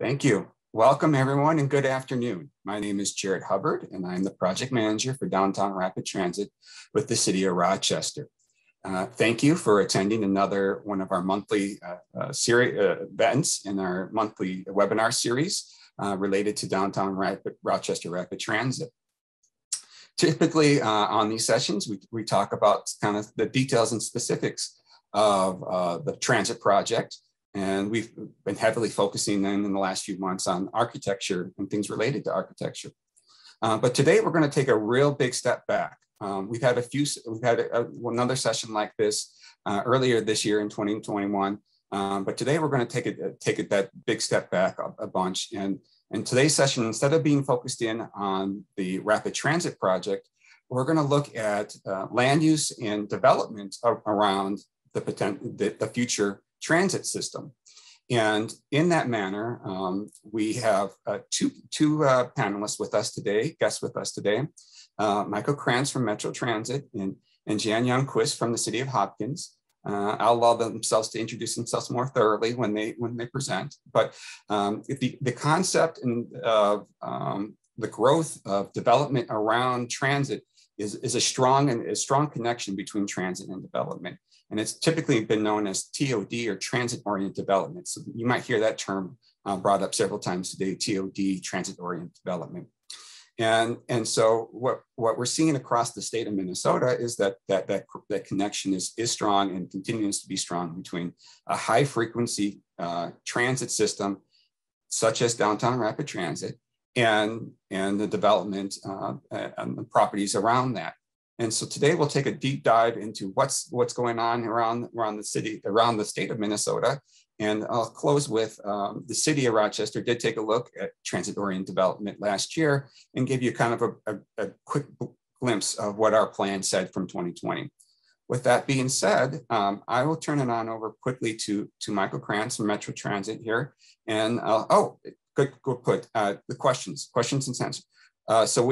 Thank you. Welcome everyone and good afternoon. My name is Jared Hubbard and I'm the project manager for Downtown Rapid Transit with the City of Rochester. Thank you for attending another one of our monthly events in our monthly webinar series related to Downtown Rochester Rapid Transit. Typically on these sessions, we talk about kind of the details and specifics of the transit project. And we've been heavily focusing in the last few months on architecture and things related to architecture. But today we're going to take a real big step back. We've had another session like this earlier this year in 2021. But today we're going to take that big step back a bunch. And today's session, instead of being focused in on the rapid transit project, we're going to look at land use and development around the future transit system. And in that manner, we have two panelists with us today, guests with us today, Michael Krantz from Metro Transit and Jan Youngquist from the City of Hopkins. I'll allow themselves to introduce themselves more thoroughly when they present. But the concept of the growth of development around transit is a strong connection between transit and development. And it's typically been known as TOD or transit-oriented development. So you might hear that term brought up several times today, TOD, transit-oriented development. And so what we're seeing across the state of Minnesota is that connection is strong and continues to be strong between a high frequency transit system, such as Downtown Rapid Transit, and the development and the properties around that. And so today we'll take a deep dive into what's going on around the state of Minnesota. And I'll close with the City of Rochester did take a look at transit-oriented development last year and give you kind of a quick glimpse of what our plan said from 2020. With that being said, I will turn it on over quickly to Michael Krantz from Metro Transit here. And good put, the questions and answers. So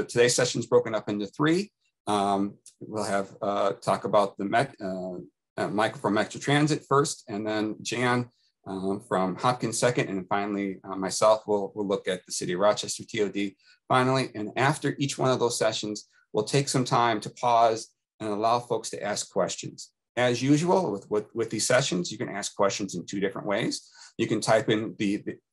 today's session is broken up into three. We'll have talk about the Michael from Metro Transit first, and then Jan from Hopkins second, and finally myself will look at the City of Rochester TOD finally. And after each one of those sessions, we'll take some time to pause and allow folks to ask questions. As usual with these sessions, you can ask questions in two different ways. You can type in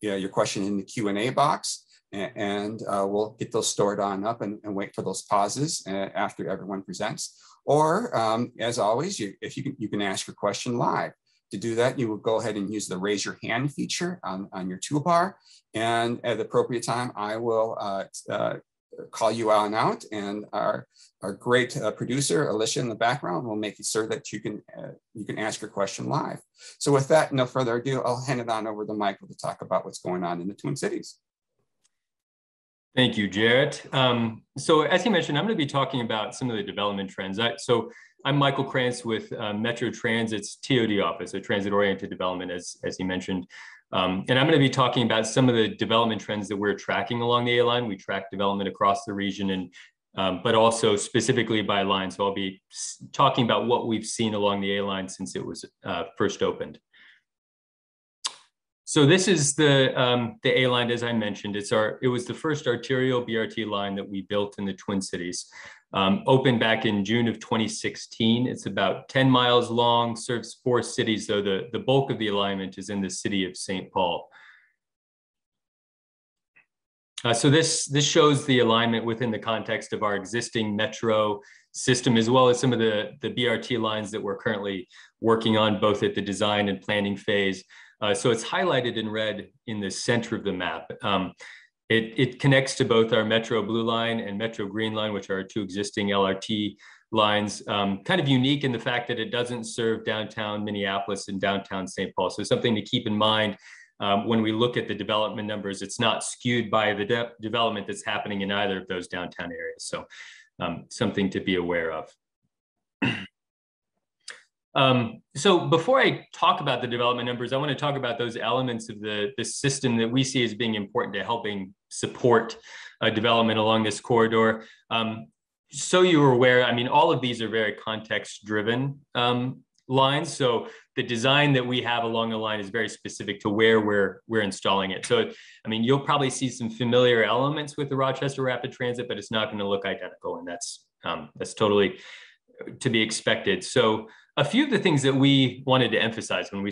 your question in the Q&A box, and we'll get those stored on up and wait for those pauses after everyone presents. Or as always, you can ask your question live. To do that, you will go ahead and use the raise your hand feature on your toolbar. And at the appropriate time, I will call you out, and our great producer, Alicia in the background, will make it so that you can ask your question live. So with that, no further ado, I'll hand it on over to Michael to talk about what's going on in the Twin Cities. Thank you, Jarrett. So as you mentioned, I'm going to be talking about some of the development trends. I'm Michael Krantz with Metro Transit's TOD office, a transit-oriented development, as he mentioned. And I'm going to be talking about some of the development trends that we're tracking along the A line. We track development across the region, and but also specifically by line. So I'll be talking about what we've seen along the A line since it was first opened. So this is the A line, as I mentioned. It was the first arterial BRT line that we built in the Twin Cities. Opened back in June of 2016. It's about 10 miles long, serves 4 cities, though the bulk of the alignment is in the city of St. Paul. So this shows the alignment within the context of our existing metro system, as well as some of the BRT lines that we're currently working on, both at the design and planning phase. So it's highlighted in red in the center of the map. It connects to both our Metro Blue Line and Metro Green Line, which are our 2 existing LRT lines. Kind of unique in the fact that it doesn't serve downtown Minneapolis and downtown St. Paul. So something to keep in mind when we look at the development numbers. It's not skewed by the development that's happening in either of those downtown areas. So something to be aware of. So before I talk about the development numbers, I want to talk about those elements of the system that we see as being important to helping support development along this corridor. So you were aware, I mean, all of these are very context-driven lines. So the design that we have along the line is very specific to where we're installing it. So, I mean, you'll probably see some familiar elements with the Rochester Rapid Transit, but it's not going to look identical, and that's totally to be expected. So, a few of the things that we wanted to emphasize when we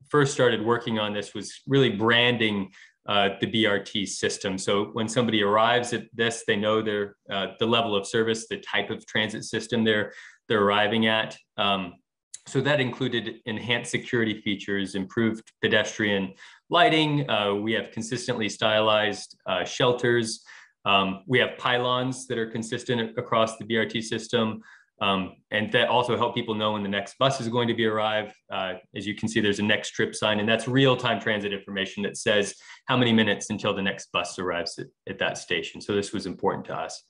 first started working on this was really branding the BRT system. So when somebody arrives at this, they know the level of service, the type of transit system they're arriving at. So that included enhanced security features, improved pedestrian lighting. We have consistently stylized shelters. We have pylons that are consistent across the BRT system. And that also help people know when the next bus is going to be arrived. As you can see, there's a next trip sign, and that's real-time transit information that says how many minutes until the next bus arrives at that station. So this was important to us.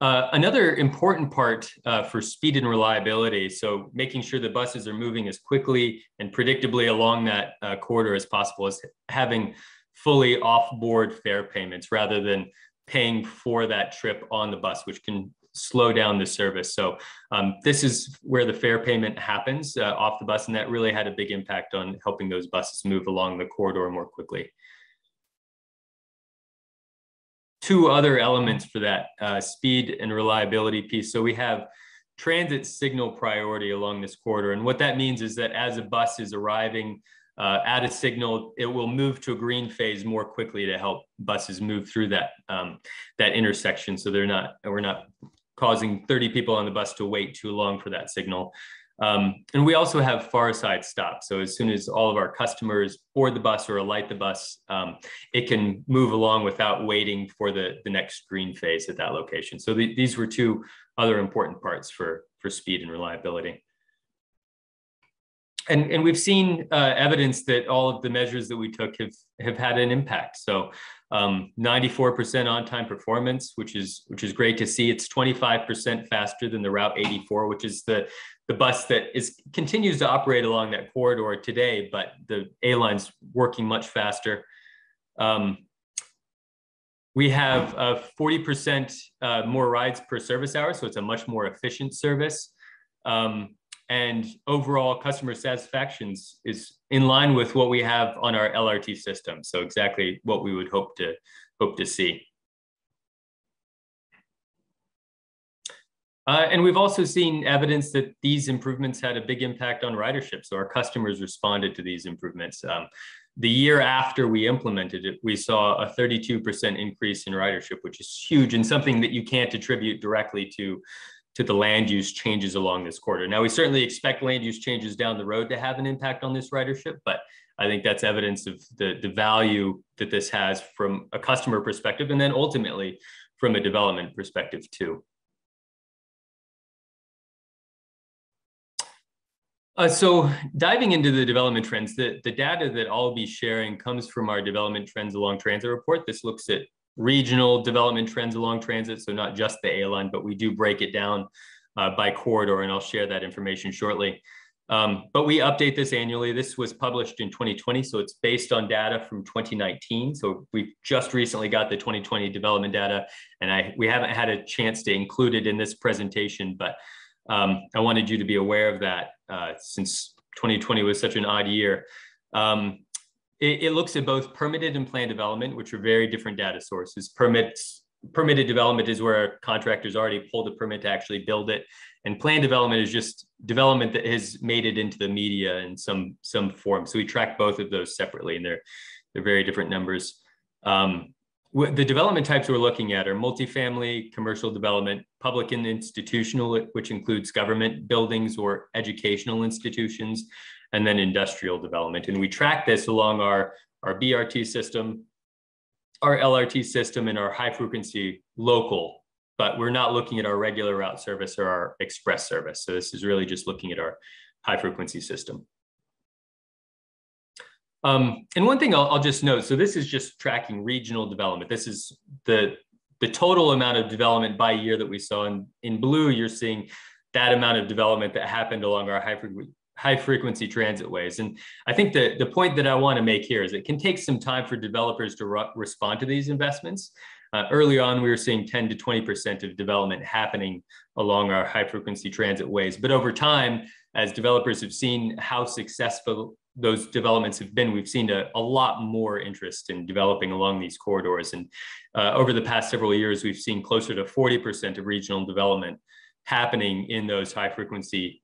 Another important part for speed and reliability, so making sure the buses are moving as quickly and predictably along that corridor as possible, is having fully off-board fare payments rather than paying for that trip on the bus, which can slow down the service. So this is where the fare payment happens off the bus, and that really had a big impact on helping those buses move along the corridor more quickly. Two other elements for that speed and reliability piece. So we have transit signal priority along this corridor. And what that means is that as a bus is arriving at a signal, it will move to a green phase more quickly to help buses move through that intersection. So we're not causing 30 people on the bus to wait too long for that signal. And we also have far side stops. So as soon as all of our customers board the bus or alight the bus, it can move along without waiting for the next green phase at that location. So these were two other important parts for speed and reliability. And we've seen evidence that all of the measures that we took have had an impact. So 94% on-time performance, which is great to see. It's 25% faster than the Route 84, which is the bus that continues to operate along that corridor today, but the A line's working much faster. We have 40% more rides per service hour, so it's a much more efficient service. And overall customer satisfaction is in line with what we have on our LRT system. So exactly what we would hope to see. And we've also seen evidence that these improvements had a big impact on ridership. So our customers responded to these improvements. The year after we implemented it, we saw a 32% increase in ridership, which is huge and something that you can't attribute directly to the land use changes along this corridor. Now, we certainly expect land use changes down the road to have an impact on this ridership, but I think that's evidence of the value that this has from a customer perspective, and then ultimately from a development perspective too. So diving into the development trends, the data that I'll be sharing comes from our development trends along transit report. This looks at regional development trends along transit, so not just the A line, but we do break it down by corridor, and I'll share that information shortly. But we update this annually. This was published in 2020, so it's based on data from 2019. So we just recently got the 2020 development data, and we haven't had a chance to include it in this presentation, but I wanted you to be aware of that since 2020 was such an odd year. It looks at both permitted and planned development, which are very different data sources. Permitted development is where contractors already pulled the permit to actually build it. And planned development is just development that has made it into the media in some form. So we track both of those separately, and they're very different numbers. The development types we're looking at are multifamily, commercial development, public and institutional, which includes government buildings or educational institutions, and then industrial development. And we track this along our BRT system, our LRT system, and our high frequency local, but we're not looking at our regular route service or our express service. So this is really just looking at our high frequency system. And one thing I'll just note, so this is just tracking regional development. This is the total amount of development by year that we saw. In blue, you're seeing that amount of development that happened along our high frequency transit ways. And I think the point that I want to make here is it can take some time for developers to respond to these investments. Early on, we were seeing 10 to 20% of development happening along our high frequency transit ways. But over time, as developers have seen how successful those developments have been, we've seen a lot more interest in developing along these corridors. And over the past several years, we've seen closer to 40% of regional development happening in those high frequency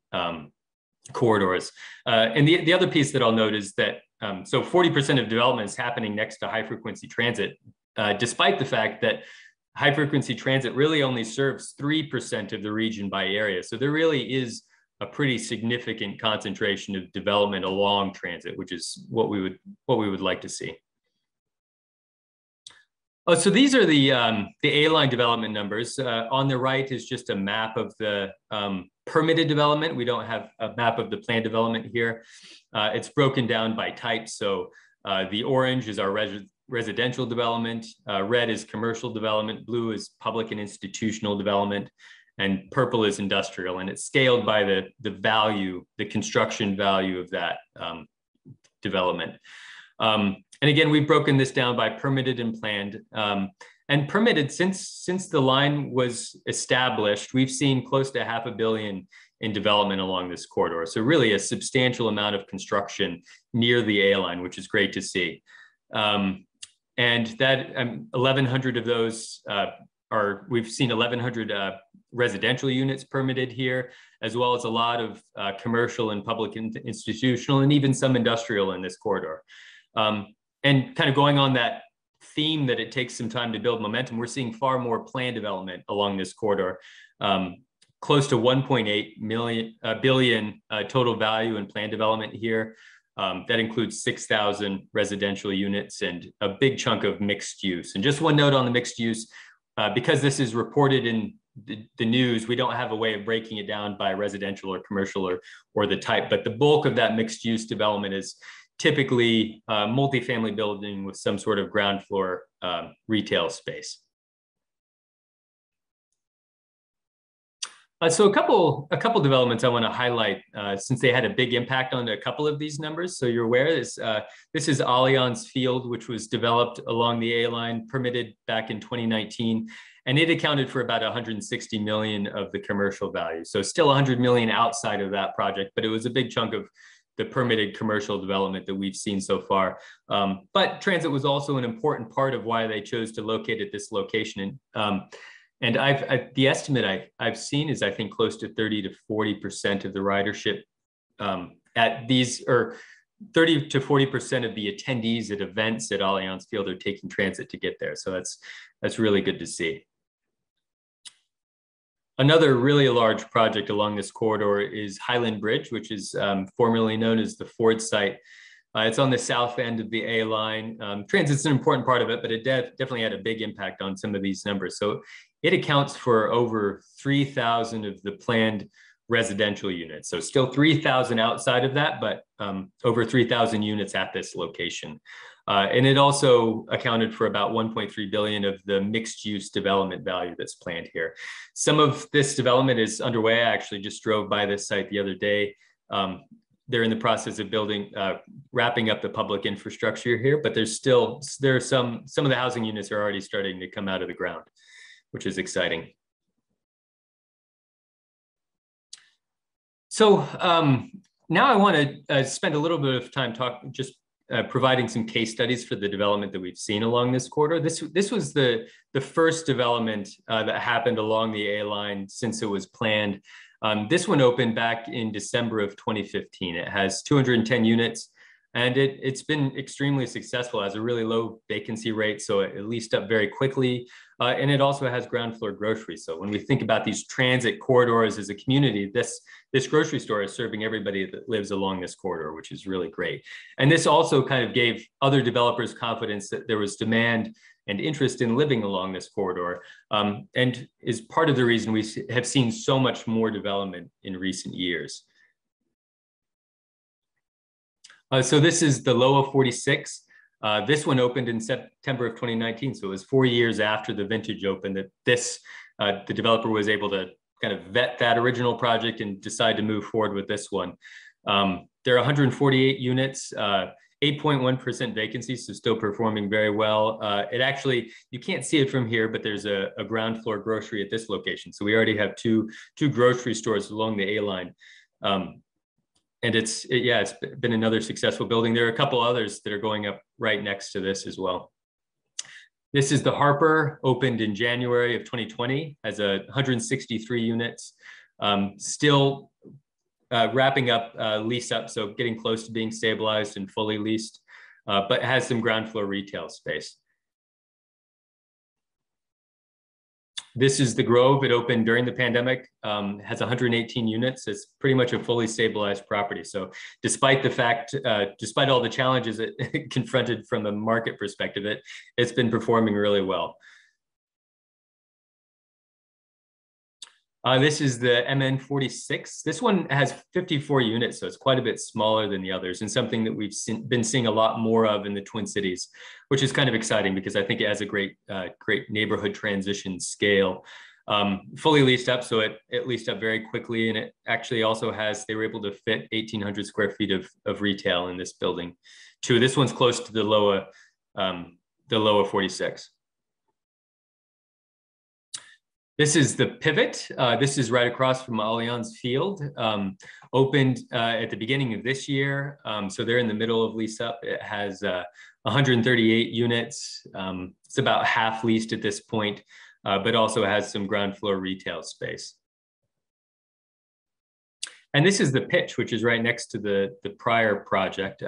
corridors. And the other piece that I'll note is that, so 40% of development is happening next to high frequency transit, despite the fact that high frequency transit really only serves 3% of the region by area. So there really is a pretty significant concentration of development along transit, which is what we would like to see. Oh, so these are the A-line development numbers. On the right is just a map of the permitted development. We don't have a map of the planned development here. It's broken down by type. So the orange is our residential development, red is commercial development, blue is public and institutional development, and purple is industrial. And it's scaled by the value, the construction value of that development. And again, we've broken this down by permitted and planned. And permitted, since the line was established, we've seen close to $500 million in development along this corridor. So really a substantial amount of construction near the A line, which is great to see. And that 1,100 of those we've seen 1,100 residential units permitted here, as well as a lot of commercial and public and institutional, and even some industrial in this corridor. And kind of going on that theme that it takes some time to build momentum, we're seeing far more planned development along this corridor, close to 1.8 billion total value in planned development here. That includes 6,000 residential units and a big chunk of mixed use. And just one note on the mixed use, because this is reported in the news, we don't have a way of breaking it down by residential or commercial or the type, but the bulk of that mixed use development is typically multifamily building with some sort of ground floor retail space. So a couple developments I want to highlight since they had a big impact on a couple of these numbers. So you're aware this is Allianz Field, which was developed along the A line, permitted back in 2019, and it accounted for about 160 million of the commercial value. So still 100 million outside of that project, but it was a big chunk of the permitted commercial development that we've seen so far. But transit was also an important part of why they chose to locate at this location. And the estimate I've seen is, I think, close to 30 to 40% of the ridership at these, or 30 to 40% of the attendees at events at Allianz Field are taking transit to get there. So that's really good to see. Another really large project along this corridor is Highland Bridge, which is formerly known as the Ford site. It's on the south end of the A line. Transit's an important part of it, but it definitely had a big impact on some of these numbers. So it accounts for over 3,000 of the planned residential units. So still 3,000 outside of that, but over 3,000 units at this location. And it also accounted for about 1.3 billion of the mixed use development value that's planned here. Some of this development is underway. I actually just drove by this site the other day. They're in the process of building, wrapping up the public infrastructure here, but there are some of the housing units are already starting to come out of the ground, which is exciting. So now I want to spend a little bit of time providing some case studies for the development that we've seen along this corridor. This was the first development that happened along the A line since it was planned. This one opened back in December of 2015. It has 210 units, and it's been extremely successful. It has a really low vacancy rate, so it leased up very quickly. And it also has ground floor grocery. So when we think about these transit corridors as a community, this grocery store is serving everybody that lives along this corridor, which is really great. And this also kind of gave other developers confidence that there was demand and interest in living along this corridor, and is part of the reason we have seen so much more development in recent years. So this is the Loa 46. This one opened in September of 2019, so it was 4 years after the vintage opened that the developer was able to kind of vet that original project and decide to move forward with this one. There are 148 units. 8.1% vacancy, so still performing very well. It actually, you can't see it from here, but there's a ground floor grocery at this location. So we already have two grocery stores along the A line. And it's been another successful building. There are a couple others that are going up right next to this as well. This is the Harper, opened in January of 2020 as 163 units, still wrapping up lease up, so getting close to being stabilized and fully leased, but has some ground floor retail space. This is the Grove. It opened during the pandemic, has 118 units. It's pretty much a fully stabilized property. So despite the fact, despite all the challenges it confronted from a market perspective, it's been performing really well. This is the MN46. This one has 54 units, so it's quite a bit smaller than the others, and something that we've been seeing a lot more of in the Twin Cities, which is kind of exciting because I think it has a great neighborhood transition scale. Fully leased up, so it leased up very quickly, and it actually also has, they were able to fit 1,800 square feet of retail in this building too. This one's close to the lower 46. This is the Pivot. This is right across from Allianz Field. Opened at the beginning of this year. So they're in the middle of lease up. It has 138 units. It's about half leased at this point, but also has some ground floor retail space. And this is the Pitch, which is right next to the prior project.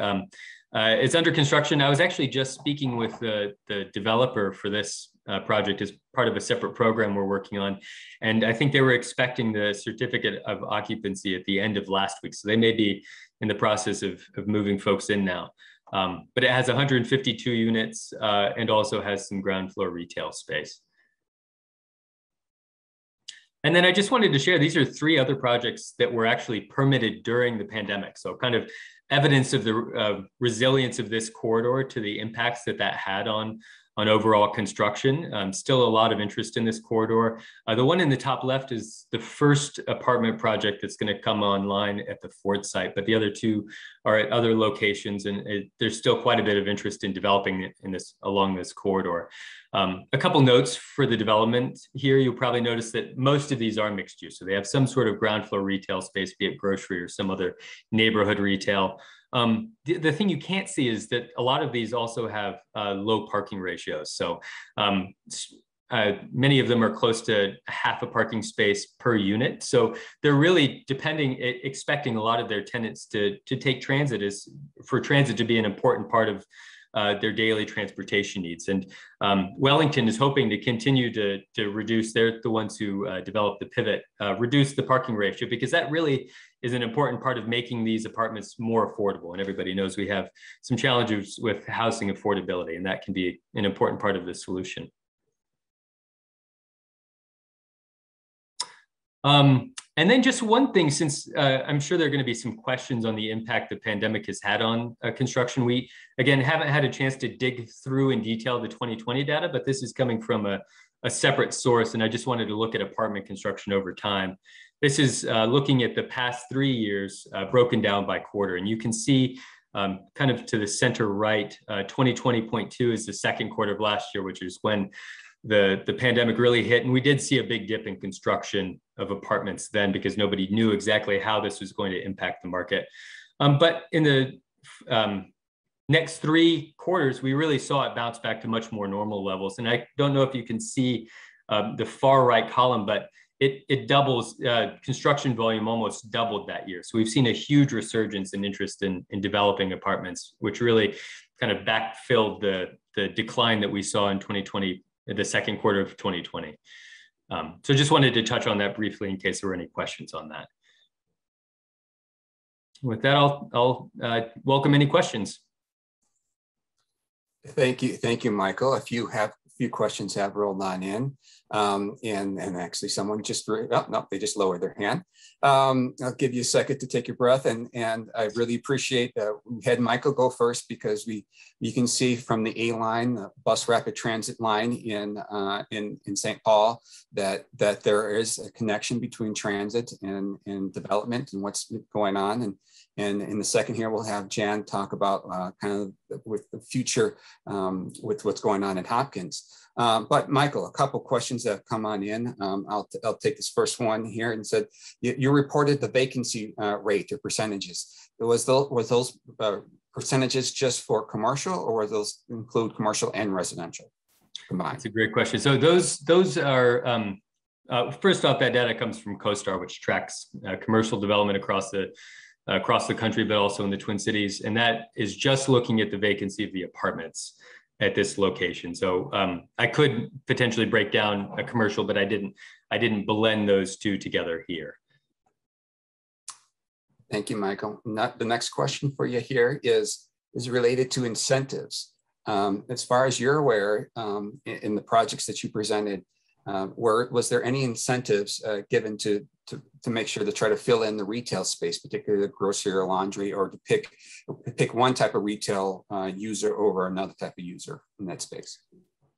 It's under construction. I was actually just speaking with the developer for this project as part of a separate program we're working on. And I think they were expecting the certificate of occupancy at the end of last week. So they may be in the process of moving folks in now. But it has 152 units and also has some ground floor retail space. And then I just wanted to share, these are 3 other projects that were actually permitted during the pandemic. So kind of evidence of the resilience of this corridor to the impacts that had on overall construction. Still a lot of interest in this corridor. The one in the top left is the first apartment project that's going to come online at the Ford site, but the other 2 are at other locations, and there's still quite a bit of interest in developing along this corridor. A couple notes for the development here. You'll probably notice that most of these are mixed use. So they have some sort of ground floor retail space, be it grocery or some other neighborhood retail. The thing you can't see is that a lot of these also have low parking ratios. So many of them are close to half a parking space per unit. So they're really expecting a lot of their tenants to take transit for transit to be an important part of their daily transportation needs. And Wellington is hoping to continue to reduce, they're the ones who developed the Pivot, reduce the parking ratio, because that really is an important part of making these apartments more affordable. And everybody knows we have some challenges with housing affordability, and that can be an important part of the solution. And then just one thing, since I'm sure there are going to be some questions on the impact the pandemic has had on construction. We, again, haven't had a chance to dig through in detail the 2020 data, but this is coming from a separate source, and I just wanted to look at apartment construction over time. This is looking at the past 3 years broken down by quarter, and you can see kind of to the center right, 2020.2 is the second quarter of last year, which is when the pandemic really hit. And we did see a big dip in construction of apartments then because nobody knew exactly how this was going to impact the market. But in the next 3 quarters, we really saw it bounce back to much more normal levels. And I don't know if you can see the far right column, but it doubles, construction volume almost doubled that year. So we've seen a huge resurgence in interest in developing apartments, which really kind of backfilled the decline that we saw in 2020, the second quarter of 2020. So just wanted to touch on that briefly in case there were any questions on that. With that, I'll welcome any questions. Thank you, Michael. If you have few questions have rolled on in. And actually someone just, no, they just lowered their hand. I'll give you a second to take your breath. And I really appreciate that we had Michael go first, because you can see from the A line, the bus rapid transit line in St. Paul, that there is a connection between transit and development and what's going on. And in the second here, we'll have Jan talk about kind of with the future with what's going on in Hopkins. But Michael, a couple questions that have come on in. I'll take this first one here and said, you reported the vacancy rate or percentages. Was those percentages just for commercial, or were those include commercial and residential combined? That's a great question. So those are, first off, that data comes from CoStar, which tracks commercial development across the country, but also in the Twin Cities. And that is just looking at the vacancy of the apartments at this location. So I could potentially break down a commercial, but I didn't blend those two together here. Thank you, Michael. The next question for you here is related to incentives. As far as you're aware, in the projects that you presented, was there any incentives given to make sure to try to fill in the retail space, particularly the grocery or laundry, or to pick one type of retail user over another type of user in that space?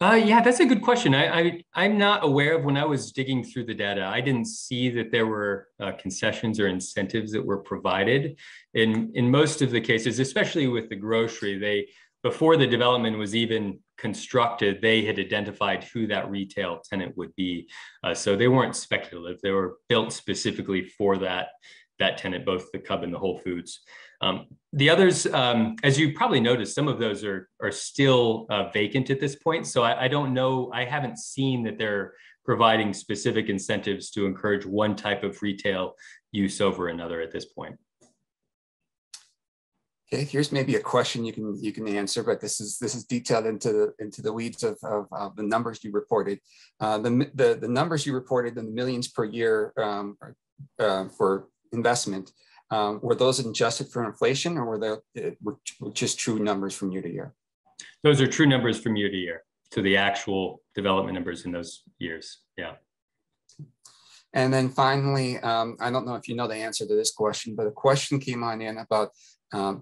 Yeah, that's a good question. I'm not aware of, when I was digging through the data, I didn't see that there were concessions or incentives that were provided. In most of the cases, especially with the grocery, before the development was even constructed, they had identified who that retail tenant would be. So they weren't speculative. They were built specifically for that tenant, both the Cub and the Whole Foods. The others, as you probably noticed, some of those are still vacant at this point. So I don't know, I haven't seen that they're providing specific incentives to encourage one type of retail use over another at this point. Okay, here's maybe a question you can answer, but this is detailed into the weeds of the numbers you reported. The numbers you reported in the millions per year for investment, were those adjusted for inflation, or were they just true numbers from year to year? Those are true numbers from year to year, so the actual development numbers in those years. Yeah. And then finally, I don't know if you know the answer to this question, but a question came on in about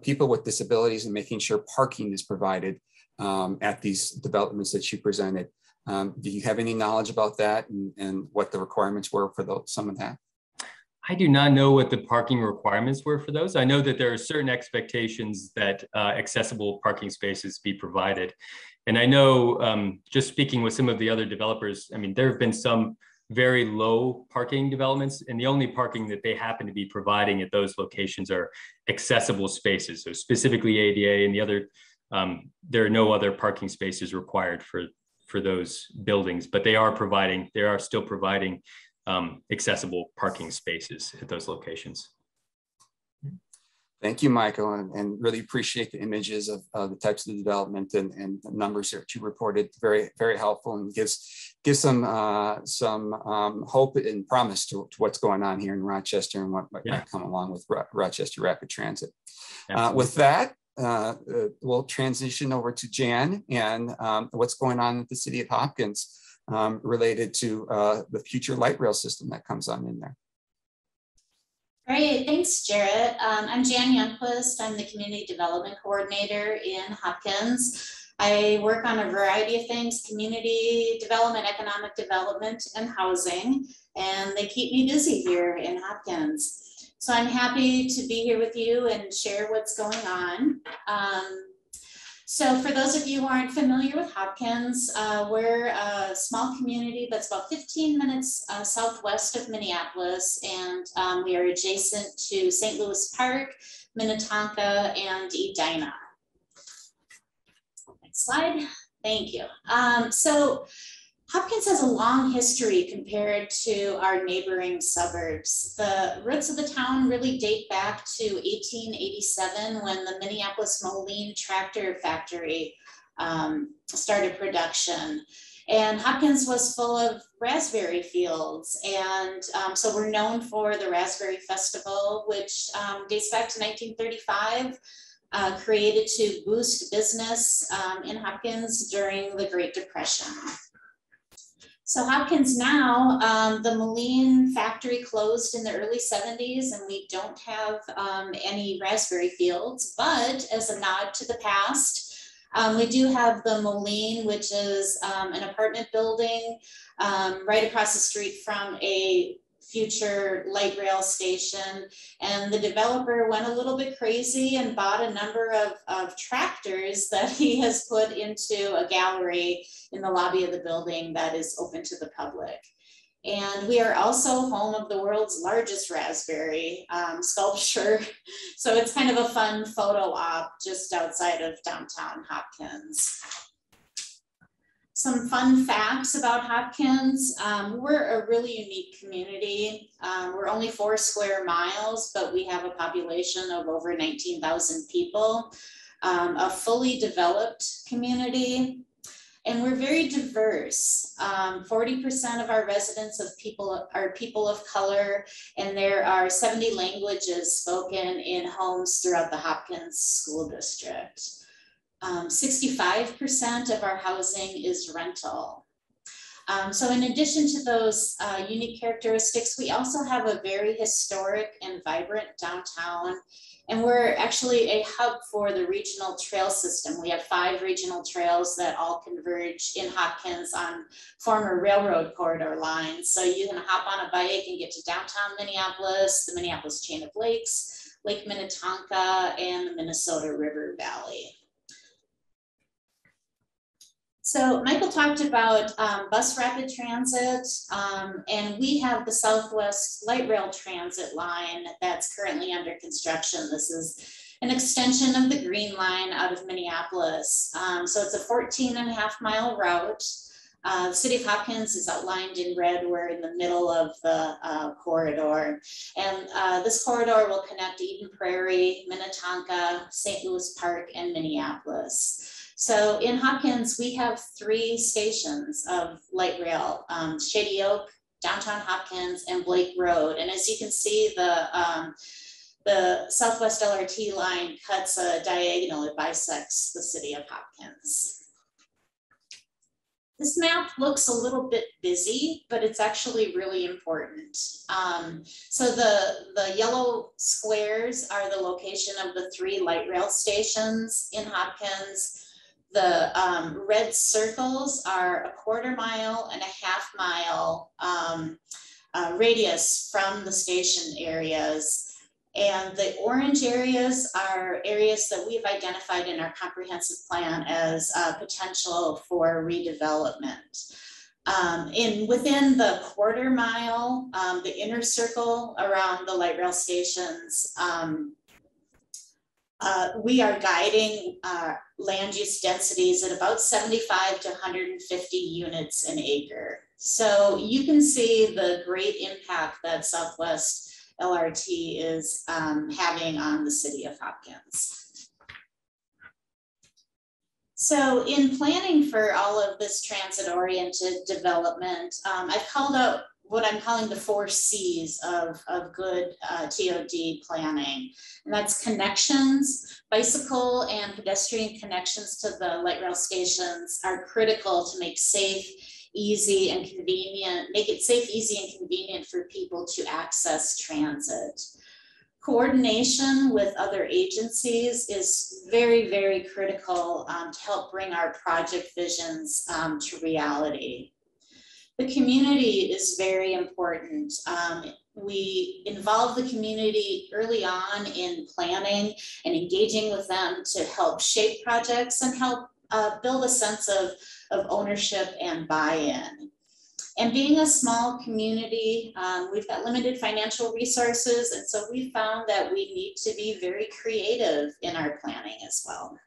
people with disabilities and making sure parking is provided at these developments that you presented. Do you have any knowledge about that and what the requirements were for some of that? I do not know what the parking requirements were for those. I know that there are certain expectations that accessible parking spaces be provided. And I know, just speaking with some of the other developers, I mean, there have been some very low parking developments, and the only parking that they happen to be providing at those locations are accessible spaces. So specifically ADA, and the other, there are no other parking spaces required for those buildings, but they are still providing accessible parking spaces at those locations. Thank you, Michael, and really appreciate the images of the types of development and the numbers that you reported. Very, very helpful, and gives some hope and promise to what's going on here in Rochester and what might come along with Rochester Rapid Transit. With that, we'll transition over to Jan and what's going on at the City of Hopkins related to the future light rail system that comes on in there. Great, thanks, Jarrett. I'm Jan Youngquist. I'm the Community Development Coordinator in Hopkins. I work on a variety of things: community development, economic development, and housing, and they keep me busy here in Hopkins. So I'm happy to be here with you and share what's going on. So for those of you who aren't familiar with Hopkins, we're a small community that's about 15 minutes southwest of Minneapolis, and we are adjacent to St. Louis Park, Minnetonka, and Edina. Next slide. Thank you. So Hopkins has a long history compared to our neighboring suburbs. The roots of the town really date back to 1887 when the Minneapolis Moline Tractor Factory started production. And Hopkins was full of raspberry fields. And so we're known for the Raspberry Festival, which dates back to 1935. created to boost business in Hopkins during the Great Depression. So Hopkins now, the Moline factory closed in the early 70s, and we don't have any raspberry fields, but as a nod to the past, we do have the Moline, which is an apartment building right across the street from a future light rail station. And the developer went a little bit crazy and bought a number of tractors that he has put into a gallery in the lobby of the building that is open to the public. And we are also home of the world's largest raspberry sculpture. So it's kind of a fun photo op just outside of downtown Hopkins. Some fun facts about Hopkins. We're a really unique community. We're only 4 square miles, but we have a population of over 19,000 people, a fully developed community, and we're very diverse. 40% of our residents are people of color, and there are 70 languages spoken in homes throughout the Hopkins School District. 65% of our housing is rental. So in addition to those unique characteristics, we also have a very historic and vibrant downtown, and we're actually a hub for the regional trail system. We have 5 regional trails that all converge in Hopkins on former railroad corridor lines. So you can hop on a bike and get to downtown Minneapolis, the Minneapolis chain of lakes, Lake Minnetonka, and the Minnesota River Valley. So Michael talked about bus rapid transit, and we have the Southwest Light Rail Transit line that's currently under construction. This is an extension of the Green Line out of Minneapolis. So it's a 14.5-mile route. The city of Hopkins is outlined in red. We're in the middle of the corridor. And this corridor will connect Eden Prairie, Minnetonka, St. Louis Park, and Minneapolis. So in Hopkins, we have 3 stations of light rail, Shady Oak, downtown Hopkins, and Blake Road. And as you can see, the Southwest LRT line cuts a diagonal. It bisects the city of Hopkins. This map looks a little bit busy, but it's actually really important. So the yellow squares are the location of the 3 light rail stations in Hopkins. The red circles are a 1/4 mile and a 1/2 mile radius from the station areas. And the orange areas are areas that we've identified in our comprehensive plan as potential for redevelopment. Within the 1/4 mile, the inner circle around the light rail stations, we are guiding land use densities at about 75 to 150 units an acre. So you can see the great impact that Southwest LRT is having on the city of Hopkins. So in planning for all of this transit-oriented development, I've called out what I'm calling the 4 C's of good TOD planning. And that's connections. Bicycle and pedestrian connections to the light rail stations are critical to make safe, easy, and convenient, make it safe, easy, and convenient for people to access transit. Coordination with other agencies is very, very critical to help bring our project visions to reality. The community is very important. We involve the community early on in planning and engaging with them to help shape projects and help build a sense of ownership and buy-in. And being a small community, we've got limited financial resources, and so we found that we need to be very creative in our planning as well.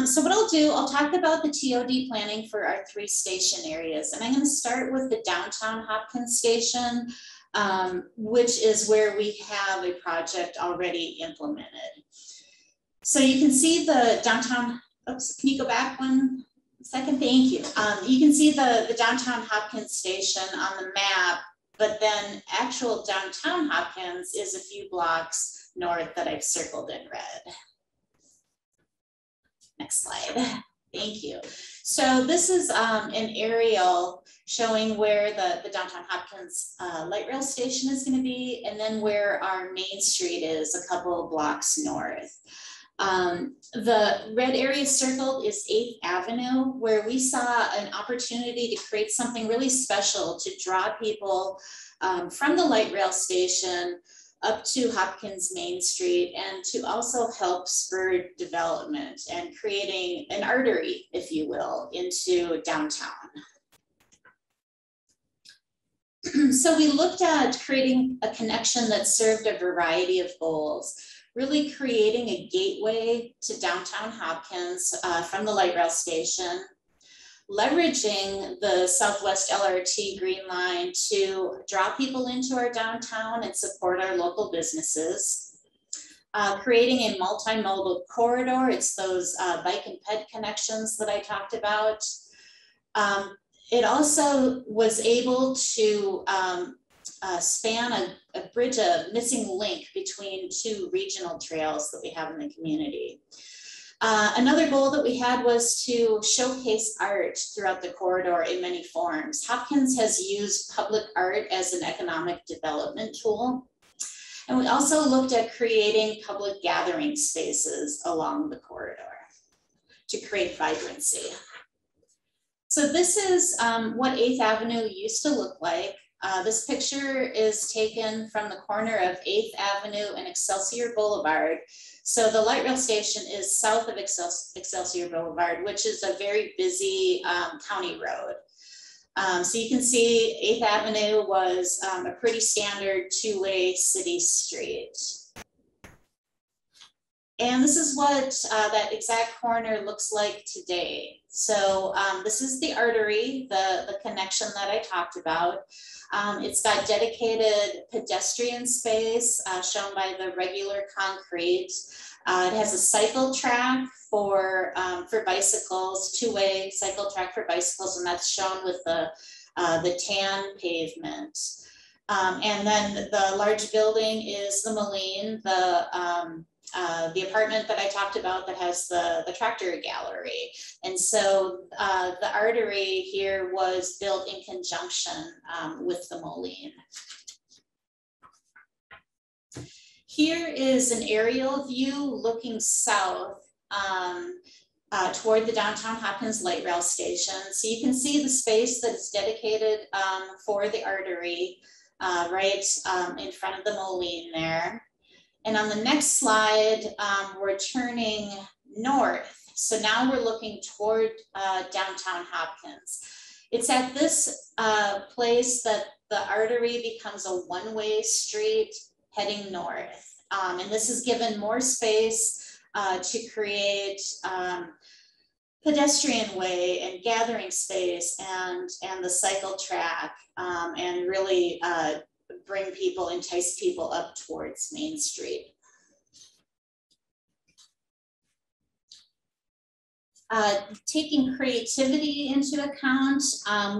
So what I'll do, I'll talk about the TOD planning for our 3 station areas. And I'm going to start with the downtown Hopkins station, which is where we have a project already implemented. So you can see the downtown, oops, can you go back 1 second? Thank you. You can see the downtown Hopkins station on the map But then actual downtown Hopkins is a few blocks north that I've circled in red. Next slide. Thank you. So this is an aerial showing where the downtown Hopkins light rail station is going to be, and then where our main street is a couple of blocks north. The red area circled is 8th Avenue, where we saw an opportunity to create something really special to draw people from the light rail station up to Hopkins Main Street, and to also help spur development and creating an artery, if you will, into downtown. So we looked at creating a connection that served a variety of goals, really creating a gateway to downtown Hopkins from the light rail station, leveraging the Southwest LRT Green Line to draw people into our downtown and support our local businesses, creating a multimodal corridor. It's those bike and ped connections that I talked about. It also was able to span a bridge, a missing link between two regional trails that we have in the community. Another goal that we had was to showcase art throughout the corridor in many forms. Hopkins has used public art as an economic development tool. And we also looked at creating public gathering spaces along the corridor to create vibrancy. So this is what 8th Avenue used to look like. This picture is taken from the corner of 8th Avenue and Excelsior Boulevard. So the light rail station is south of Excelsior Boulevard, which is a very busy county road. So you can see 8th Avenue was a pretty standard two-way city street. And this is what that exact corner looks like today. So this is the artery, the connection that I talked about. It's got dedicated pedestrian space shown by the regular concrete. It has a cycle track for bicycles, two-way cycle track for bicycles, and that's shown with the tan pavement. And then the large building is the Moline, the apartment that I talked about that has the tractor gallery. And so the artery here was built in conjunction with the Moline. Here is an aerial view looking south toward the downtown Hopkins light rail station. So you can see the space that is dedicated for the artery right in front of the Moline there. And on the next slide, we're turning north. So now we're looking toward downtown Hopkins. It's at this place that the artery becomes a one-way street heading north. And this has given more space to create pedestrian way and gathering space and the cycle track and really entice people up towards Main Street. Taking creativity into account,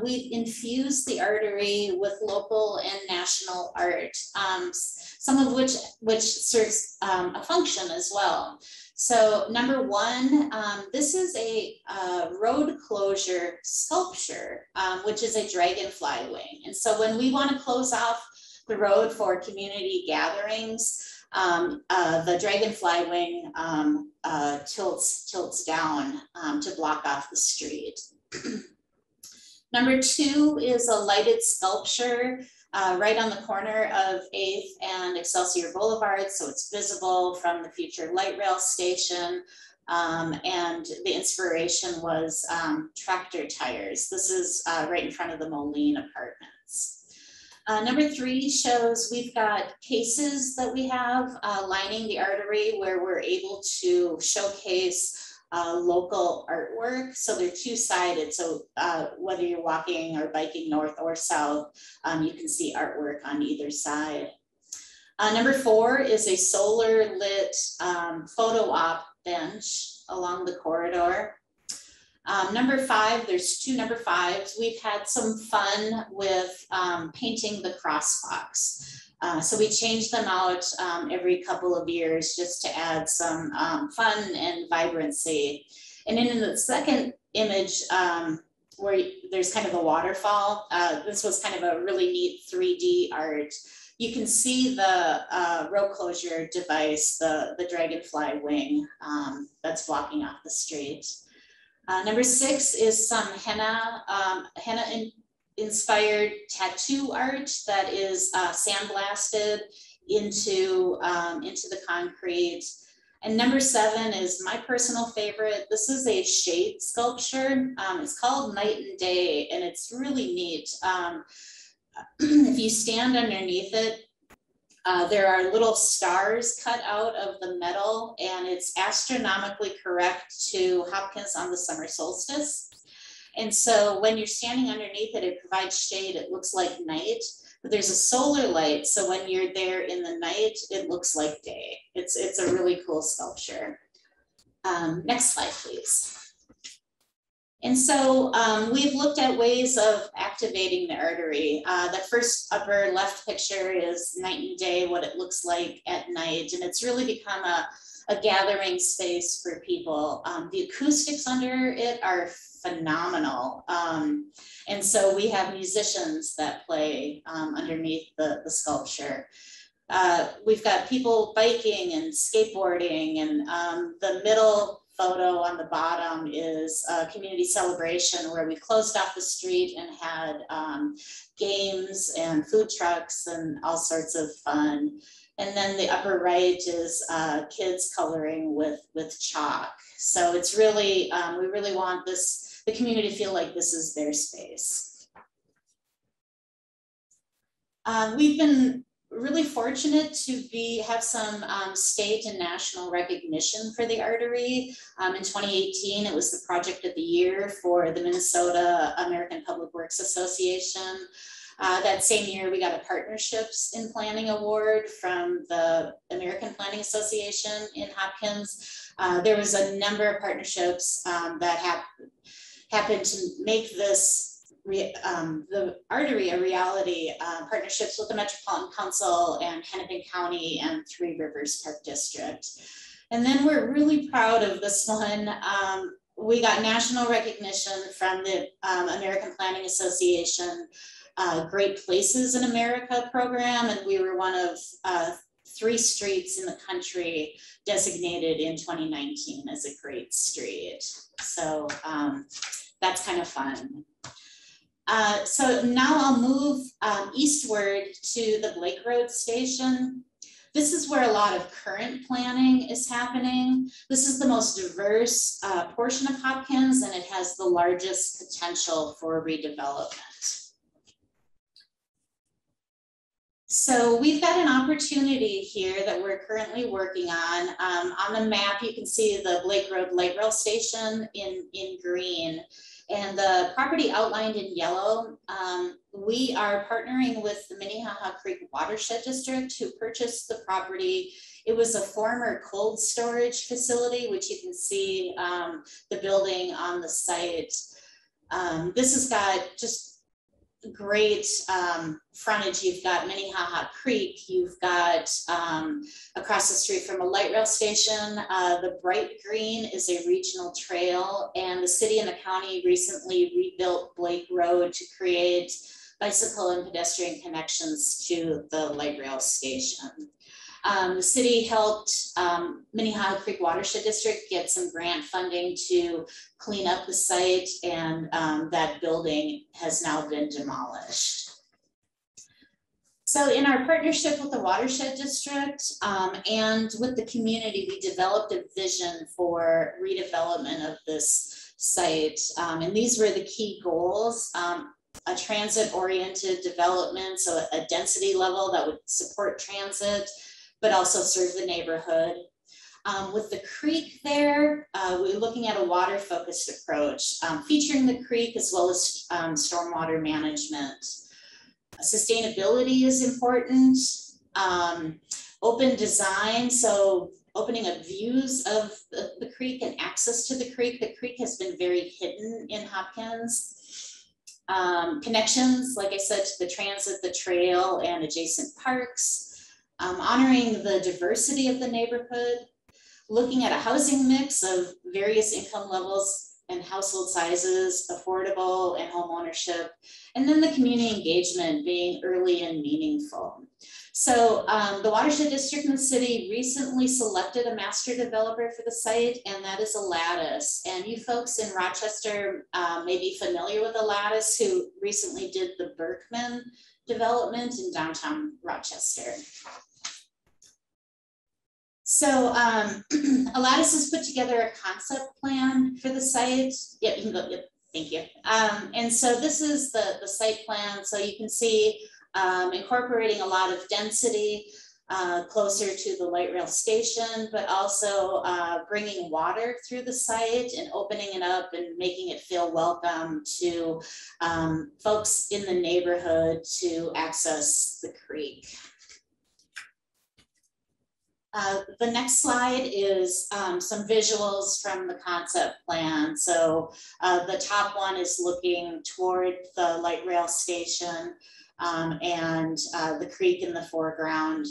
we've infused the artery with local and national art, some of which serves a function as well. So number one, this is a road closure sculpture, which is a dragonfly wing. And so when we want to close off the road for community gatherings, the dragonfly wing tilts down to block off the street. Number two is a lighted sculpture right on the corner of 8th and Excelsior Boulevard, so it's visible from the future light rail station. And the inspiration was tractor tires. This is right in front of the Moline apartments. Number three shows we've got cases that we have lining the artery where we're able to showcase local artwork. So they're two-sided. So whether you're walking or biking north or south, you can see artwork on either side. Number four is a solar lit photo op bench along the corridor. Number 5, there's 2 number 5s. We've had some fun with painting the crosswalks. So we change them out every couple of years just to add some fun and vibrancy. And then in the second image, where there's kind of a waterfall, this was kind of a really neat 3D art. You can see the road closure device, the dragonfly wing that's blocking off the street. Number 6 is some henna inspired tattoo art that is sandblasted into the concrete. And number 7 is my personal favorite. This is a shade sculpture. It's called Night and Day, and it's really neat. If you stand underneath it, there are little stars cut out of the metal, and it's astronomically correct to Hopkins on the summer solstice. And so when you're standing underneath it, it provides shade. It looks like night, but there's a solar light. So when you're there in the night, it looks like day. It's a really cool sculpture. Next slide, please. And so we've looked at ways of activating the artery. The first upper left picture is night and day, what it looks like at night. And it's really become a gathering space for people. The acoustics under it are phenomenal. And so we have musicians that play underneath the sculpture. We've got people biking and skateboarding, and the middle photo on the bottom is a community celebration where we closed off the street and had games and food trucks and all sorts of fun. And then the upper right is kids coloring with chalk. So it's really, we really want the community to feel like this is their space. We've been really fortunate to have some state and national recognition for the artery. In 2018, it was the project of the year for the Minnesota American Public Works Association. That same year, we got a Partnerships in Planning Award from the American Planning Association in Hopkins. There was a number of partnerships that happened to make this the artery a reality. Partnerships with the Metropolitan Council and Hennepin County and Three Rivers Park District. And then we're really proud of this one. We got national recognition from the American Planning Association Great Places in America program, and we were one of 3 streets in the country designated in 2019 as a great street. So that's kind of fun. So now I'll move eastward to the Blake Road Station. This is where a lot of current planning is happening. This is the most diverse portion of Hopkins, and it has the largest potential for redevelopment. So we've got an opportunity here that we're currently working on. On the map, you can see the Blake Road Light Rail Station in green. And the property outlined in yellow, we are partnering with the Minnehaha Creek Watershed District who purchased the property. It was a former cold storage facility, which you can see the building on the site. This has got just great frontage. You've got Minnehaha Creek, you've got across the street from a light rail station, the bright green is a regional trail, and the city and the county recently rebuilt Blake Road to create bicycle and pedestrian connections to the light rail station. The city helped Minnehaha Creek Watershed District get some grant funding to clean up the site, and that building has now been demolished. So in our partnership with the Watershed District and with the community, we developed a vision for redevelopment of this site. And these were the key goals. A transit-oriented development, so a density level that would support transit, but also serve the neighborhood. With the creek there, we're looking at a water-focused approach, featuring the creek as well as stormwater management. Sustainability is important. Open design, so opening up views of the creek and access to the creek. The creek has been very hidden in Hopkins. Connections, like I said, to the transit, the trail, and adjacent parks. Honoring the diversity of the neighborhood. Looking at a housing mix of various income levels and household sizes, affordable and home ownership, and then the community engagement being early and meaningful. So the watershed district in the city recently selected a master developer for the site, and that is Allianz. And you folks in Rochester may be familiar with Allianz, who recently did the Berkman development in downtown Rochester. So Allianz has put together a concept plan for the site. Yep, you can go, yep, thank you. And so this is the site plan. So you can see incorporating a lot of density closer to the light rail station, but also bringing water through the site and opening it up and making it feel welcome to folks in the neighborhood to access the creek. The next slide is some visuals from the concept plan. So the top one is looking toward the light rail station and the creek in the foreground.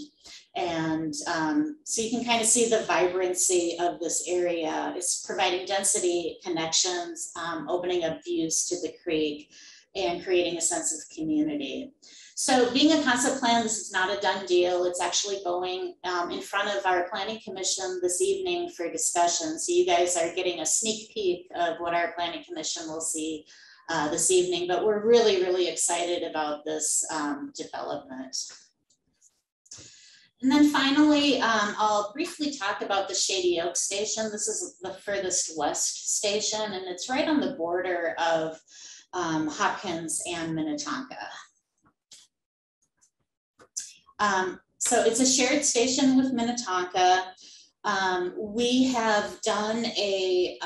And so you can kind of see the vibrancy of this area. It's providing density connections, opening up views to the creek, and creating a sense of community. So being a concept plan, this is not a done deal. It's actually going in front of our planning commission this evening for discussion. So you guys are getting a sneak peek of what our planning commission will see this evening, but we're really, really excited about this development. And then finally, I'll briefly talk about the Shady Oak Station. This is the furthest west station, and it's right on the border of Hopkins and Minnetonka. So it's a shared station with Minnetonka. We have done a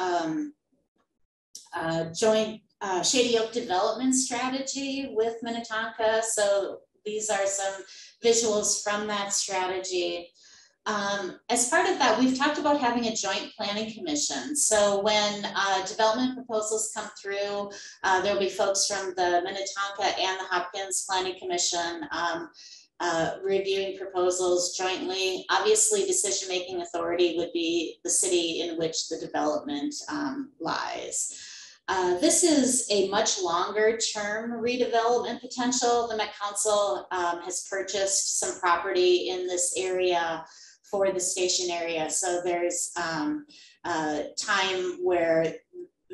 joint Shady Oak development strategy with Minnetonka. So these are some visuals from that strategy. As part of that, we've talked about having a joint planning commission. So when development proposals come through, there'll be folks from the Minnetonka and the Hopkins Planning Commission reviewing proposals jointly. Obviously, decision-making authority would be the city in which the development lies. This is a much longer term redevelopment potential. The Met Council has purchased some property in this area for the station area. So there's time where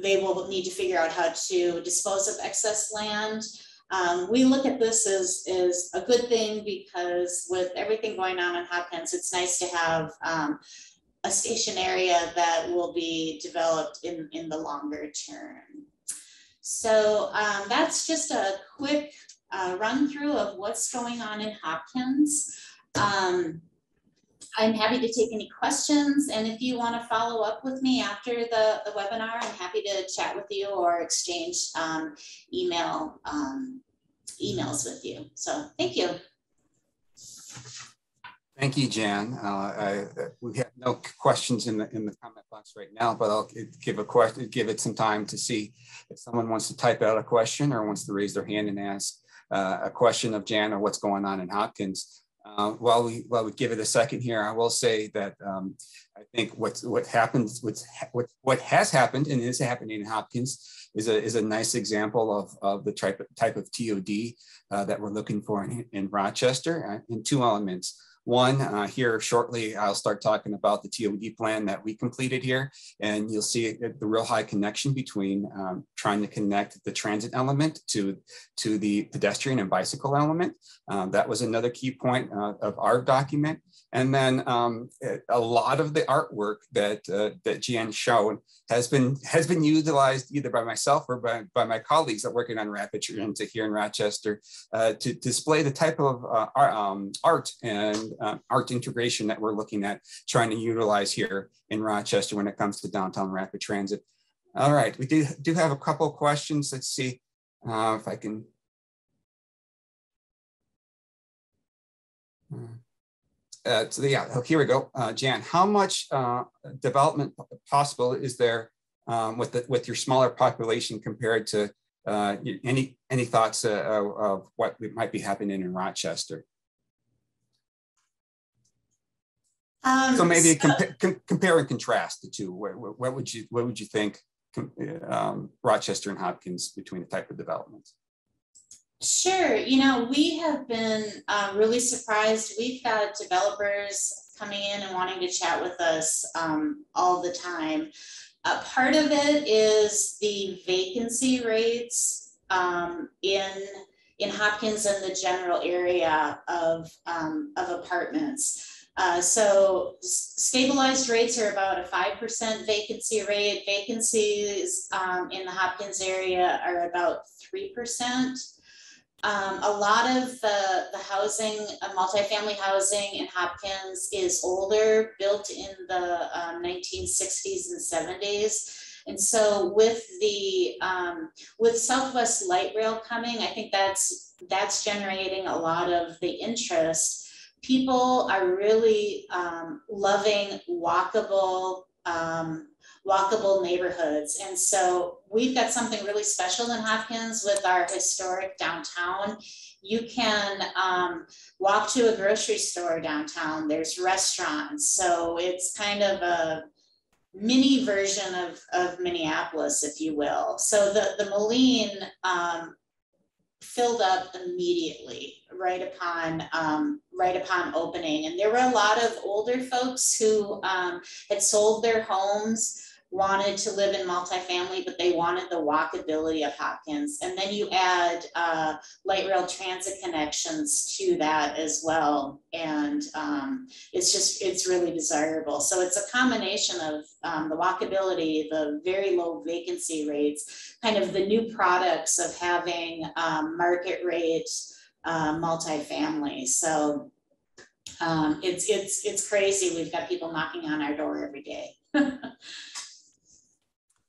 they will need to figure out how to dispose of excess land. We look at this as a good thing because with everything going on in Hopkins, it's nice to have a station area that will be developed in the longer term. So that's just a quick run through of what's going on in Hopkins. I'm happy to take any questions, and if you want to follow up with me after the webinar, I'm happy to chat with you or exchange emails with you. So thank you. Thank you, Jan. We have no questions in the comment box right now, but I'll give it some time to see if someone wants to type out a question or wants to raise their hand and ask a question of Jan or what's going on in Hopkins. While we give it a second here, I will say that I think what has happened and is happening in Hopkins is a nice example of the type of TOD that we're looking for in Rochester in two elements. One, here shortly, I'll start talking about the TOD plan that we completed here, and you'll see the real high connection between trying to connect the transit element to the pedestrian and bicycle element. That was another key point of our document. And then a lot of the artwork that Jan showed has been utilized either by myself or by my colleagues that are working on rapid transit here in Rochester to display the type of art and art integration that we're looking at trying to utilize here in Rochester when it comes to downtown rapid transit. All right, we do have a couple of questions. Let's see if I can. Here we go. Jan, how much development possible is there with your smaller population compared to any thoughts of what might be happening in Rochester? So maybe compare and contrast the two. What would you think Rochester and Hopkins between the type of developments? Sure. You know, we have been really surprised. We've got developers coming in and wanting to chat with us all the time. Part of it is the vacancy rates in Hopkins and the general area of apartments. So stabilized rates are about a 5% vacancy rate. Vacancies in the Hopkins area are about 3%. A lot of the housing, multifamily housing in Hopkins is older, built in the 1960s and 70s. And so with the with Southwest Light Rail coming, I think that's generating a lot of the interest. People are really loving walkable neighborhoods. And so we've got something really special in Hopkins with our historic downtown. You can walk to a grocery store downtown. There's restaurants. So it's kind of a mini version of Minneapolis, if you will. So the Moline filled up immediately right upon opening. And there were a lot of older folks who had sold their homes, wanted to live in multifamily, but they wanted the walkability of Hopkins. And then you add light rail transit connections to that as well. And it's really desirable. So it's a combination of the walkability, the very low vacancy rates, kind of the new products of having market rate multifamily. So it's crazy. We've got people knocking on our door every day.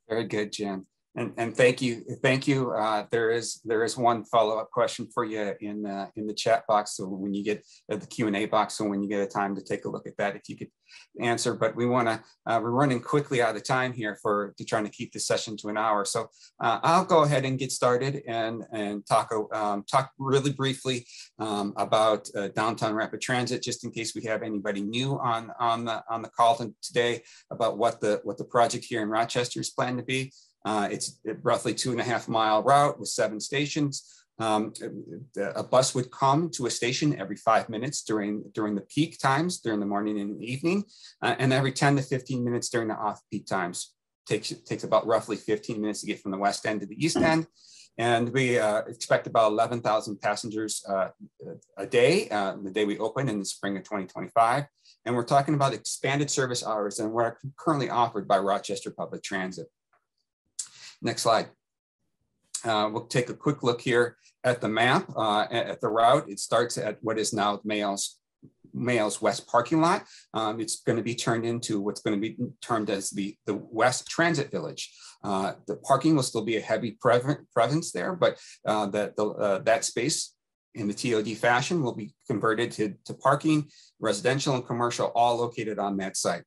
Very good, Jen. And thank you. There is one follow-up question for you in the chat box. So when you get the Q&A box, so when you get a time to take a look at that, if you could answer. But we want to we're running quickly out of time here to trying to keep the session to an hour. So I'll go ahead and get started and talk really briefly about downtown rapid transit, just in case we have anybody new on the call today about what the project here in Rochester is planned to be. It's roughly 2.5 mile route with 7 stations. A bus would come to a station every 5 minutes during the peak times, during the morning and evening, and every 10 to 15 minutes during the off-peak times. Takes about roughly 15 minutes to get from the west end to the east end. And we expect about 11,000 passengers a day, the day we open in the spring of 2025. And we're talking about expanded service hours and what are currently offered by Rochester Public Transit. Next slide. We'll take a quick look here at the map, at the route. It starts at what is now Mayall's West parking lot. It's going to be turned into what's going to be termed as the West Transit Village. The parking will still be a heavy presence there, but that space in the TOD fashion will be converted to parking, residential and commercial, all located on that site.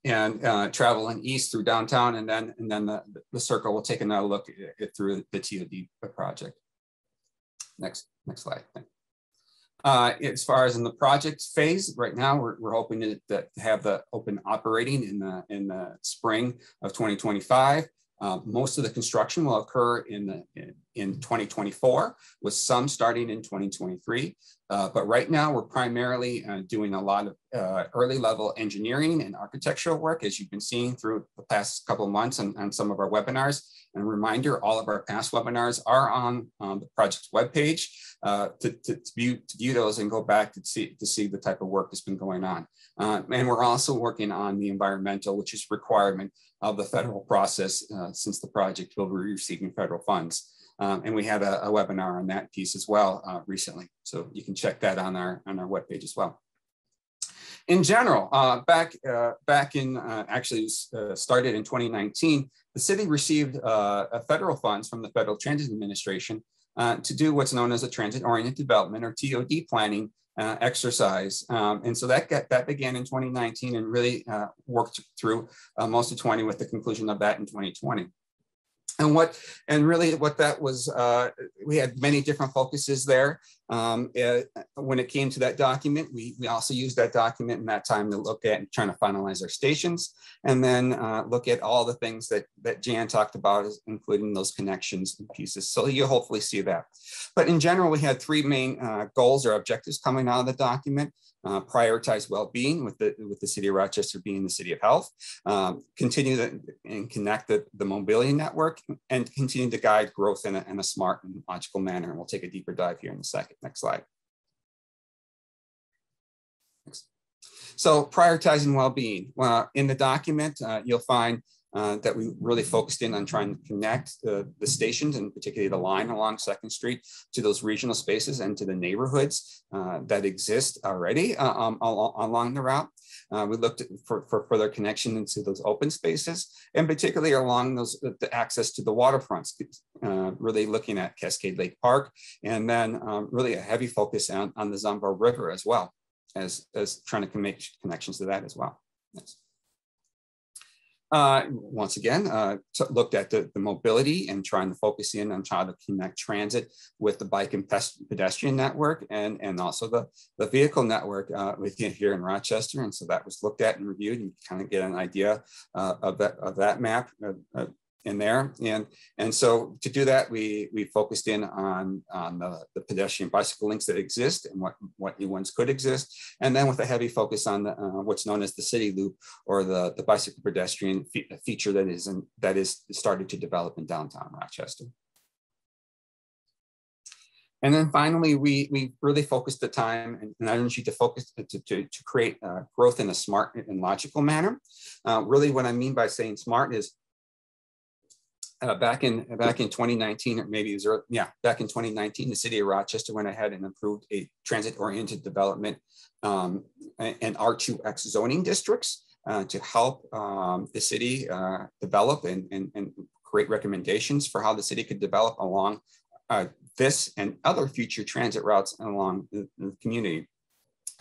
And traveling east through downtown, and then the circle will take another look at through the TOD project. Next slide. As far as in the project phase, right now we're hoping to have the open operating in the spring of 2025. Most of the construction will occur in 2024, with some starting in 2023. But right now we're primarily doing a lot of early level engineering and architectural work, as you've been seeing through the past couple of months on some of our webinars. And a reminder, all of our past webinars are on the project's webpage to view those and go back to see the type of work that's been going on. And we're also working on the environmental, which is a requirement of the federal process since the project will be receiving federal funds. And we had a webinar on that piece as well recently. So you can check that on our webpage as well. In general, back in actually started in 2019, the city received federal funds from the Federal Transit Administration to do what's known as a transit-oriented development, or TOD planning, exercise. And so that began in 2019 and really worked through most of 20 with the conclusion of that in 2020. And really what that was, we had many different focuses there. When it came to that document, we also used that document in that time to look at and trying to finalize our stations, and then look at all the things that Jan talked about, including those connections and pieces. So you'll hopefully see that. But in general, we had three main goals or objectives coming out of the document. Prioritize well-being, with the city of Rochester being the city of health, continue and connect the mobility network, and continue to guide growth in a smart and logical manner. And we'll take a deeper dive here in a second. Next slide. Next. So prioritizing well-being. In the document, you'll find that we really focused in on trying to connect the stations, and particularly the line along 2nd Street, to those regional spaces and to the neighborhoods that exist already along the route. We looked for further connection into those open spaces, and particularly along the access to the waterfronts, really looking at Cascade Lake Park, and then really a heavy focus on the Zumbo River as well, as trying to make connections to that as well. Yes. Once again, looked at the mobility and trying to focus in on how to connect transit with the bike and pedestrian network, and also the vehicle network within here in Rochester. And so that was looked at and reviewed, and kind of get an idea of that map in there. And so to do that, we focused in on the pedestrian bicycle links that exist and what new ones could exist. And then with a heavy focus on what's known as the city loop, or the bicycle pedestrian feature that is started to develop in downtown Rochester. And then finally, we really focused the time and energy to focus to create growth in a smart and logical manner. Really what I mean by saying smart is back in 2019, or maybe it was back in 2019, the city of Rochester went ahead and approved a transit-oriented development and R2X zoning districts to help the city develop and create recommendations for how the city could develop along this and other future transit routes along the community.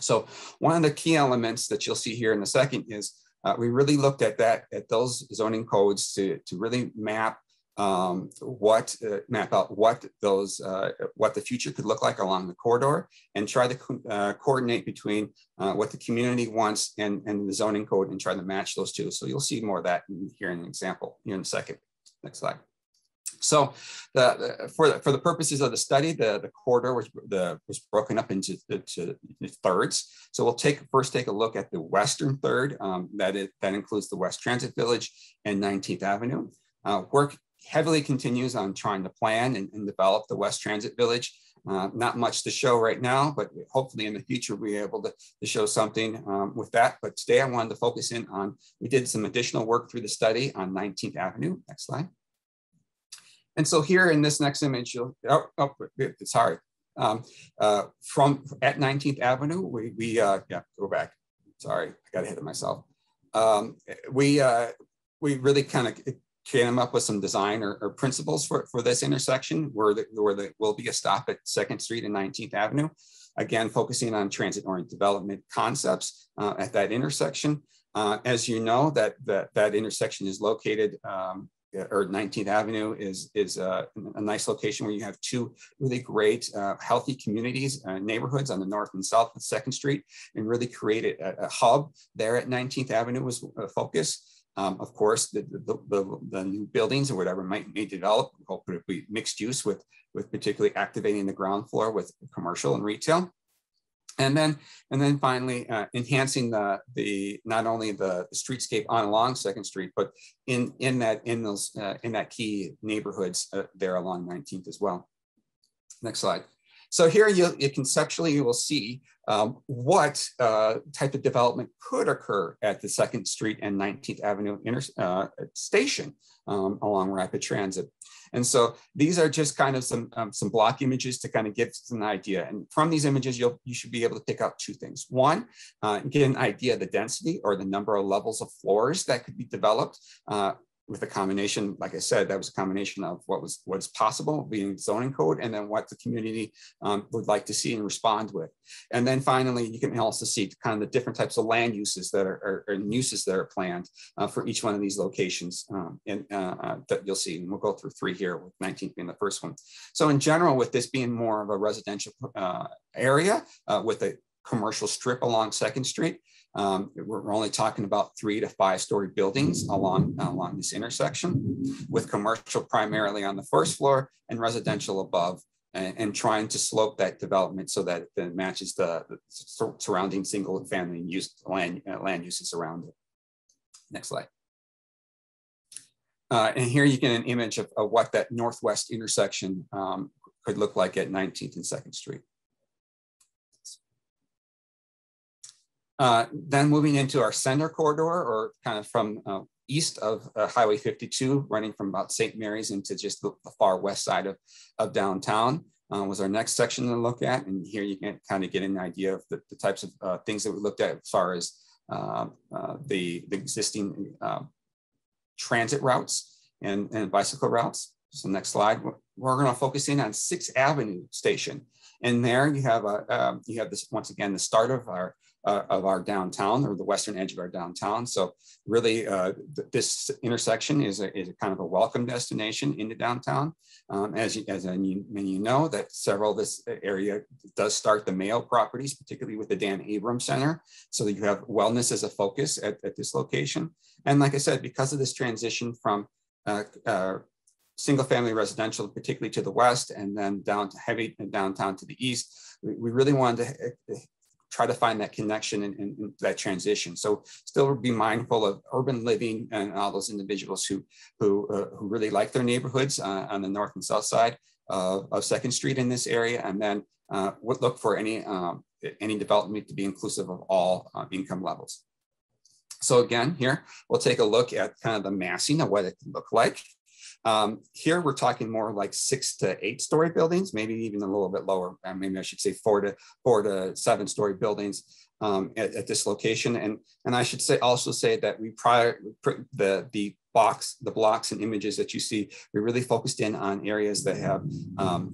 So one of the key elements that you'll see here in a second is we really looked at those zoning codes to really map out what the future could look like along the corridor, and try to coordinate between what the community wants and the zoning code, and try to match those two. So you'll see more of that here in an example here in a second. Next slide. So for the purposes of the study, the corridor was broken up into thirds. So we'll first take a look at the western third. That includes the West Transit Village and 19th Avenue. Work heavily continues on trying to plan and develop the West Transit Village. Not much to show right now, but hopefully in the future we'll be able to show something with that. But today I wanted to focus in on, we did some additional work through the study on 19th Avenue. Next slide. And so here in this next image, from at 19th Avenue, go back. Sorry, I got ahead of myself. We really kind of came up with some design or principles for this intersection, where there will be a stop at 2nd Street and 19th Avenue. Again, focusing on transit-oriented development concepts at that intersection. As you know, that intersection is located, or 19th Avenue is a nice location where you have two really great, healthy communities, neighborhoods on the north and south of 2nd Street, and really created a hub there at 19th Avenue was a focus. Of course, the new buildings or whatever may develop, hopefully be mixed use with particularly activating the ground floor with commercial and retail. And then finally, enhancing not only the streetscape on along 2nd Street, but in that key neighborhoods there along 19th as well. Next slide. So here conceptually you will see what type of development could occur at the 2nd Street and 19th Avenue station along rapid transit. And so these are just kind of some block images to kind of give us an idea. And from these images, you should be able to pick out two things. One, get an idea of the density or the number of levels of floors that could be developed with a combination, like I said, that was a combination of what's possible being zoning code, and then what the community would like to see and respond with. And then finally, you can also see kind of the different types of land uses that are uses that are planned for each one of these locations, that you'll see. And we'll go through 3 here, with 19th being the first one. So in general, with this being more of a residential area with a commercial strip along 2nd Street, we're only talking about 3 to 5 story buildings along this intersection, with commercial primarily on the 1st floor and residential above, and trying to slope that development so that it matches the surrounding single family land uses around it. Next slide. And here you get an image of what that northwest intersection could look like at 19th and 2nd Street. Then moving into our center corridor, or kind of from east of Highway 52, running from about St. Mary's into just the far west side of downtown, was our next section to look at. And here you can kind of get an idea of the types of things that we looked at as far as the existing transit routes and bicycle routes. So next slide, we're going to focus in on 6th Avenue Station. And there you have this, once again, the start of our downtown, or the western edge of our downtown. So really, this intersection is a kind of a welcome destination into downtown. As many of you know, that several of this area does start the Mayo properties, particularly with the Dan Abrams Center. So you have wellness as a focus at this location. And like I said, because of this transition from single family residential, particularly to the west, and then down to heavy downtown to the east, we really wanted to try to find that connection and that transition. So still be mindful of urban living and all those individuals who really like their neighborhoods on the north and south side of 2nd Street in this area, and then would look for any development to be inclusive of all income levels. So again, here we'll take a look at kind of the massing of what it can look like. Here we're talking more like 6 to 8 story buildings, maybe even a little bit lower. Maybe I should say 4 to 7 story buildings at this location. And I should also say that we the blocks and images that you see, we really focused in on areas that have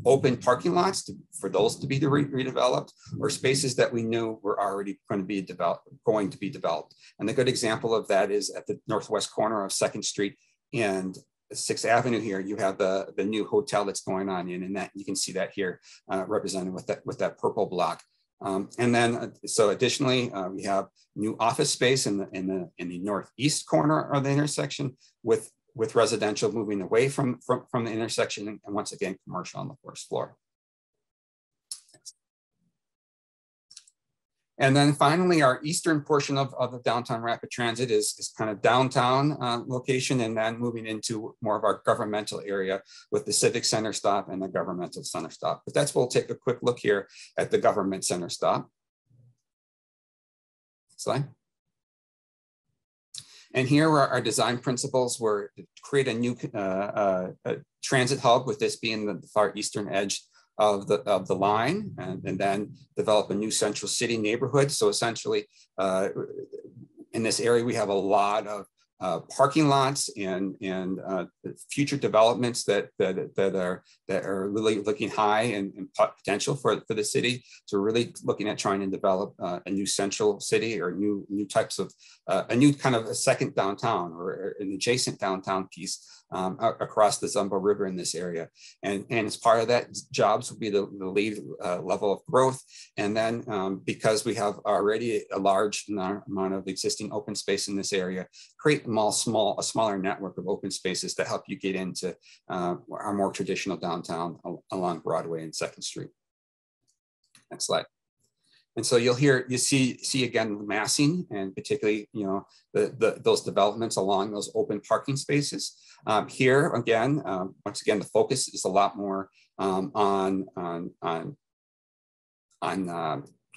open parking lots for those to be redeveloped, or spaces that we knew were already going to be developed. And the good example of that is at the northwest corner of 2nd Street and 6th Avenue. Here you have the new hotel that's going on and that you can see that here represented with that purple block. And then so additionally, we have new office space in the northeast corner of the intersection, with residential moving away from the intersection, and once again commercial on the 1st floor. And then finally, our eastern portion of the downtown rapid transit is kind of downtown location, and then moving into more of our governmental area with the Civic Center stop and the governmental center stop. But we'll take a quick look here at the government center stop. Next slide. And here are our design principles were to create a new transit hub, with this being the far eastern edge of the line, and then develop a new central city neighborhood. So essentially, in this area, we have a lot of parking lots and future developments that are really looking high and potential for the city. So we're really looking at trying to develop a new central city, or new types of a new kind of a second downtown, or an adjacent downtown piece across the Zumbo River in this area. And as part of that, jobs will be the lead level of growth. And then because we have already a large amount of existing open space in this area, create a smaller network of open spaces to help you get into our more traditional downtown along Broadway and 2nd Street. Next slide. And so you see again the massing, and particularly those developments along those open parking spaces. Here again, once again, the focus is a lot more on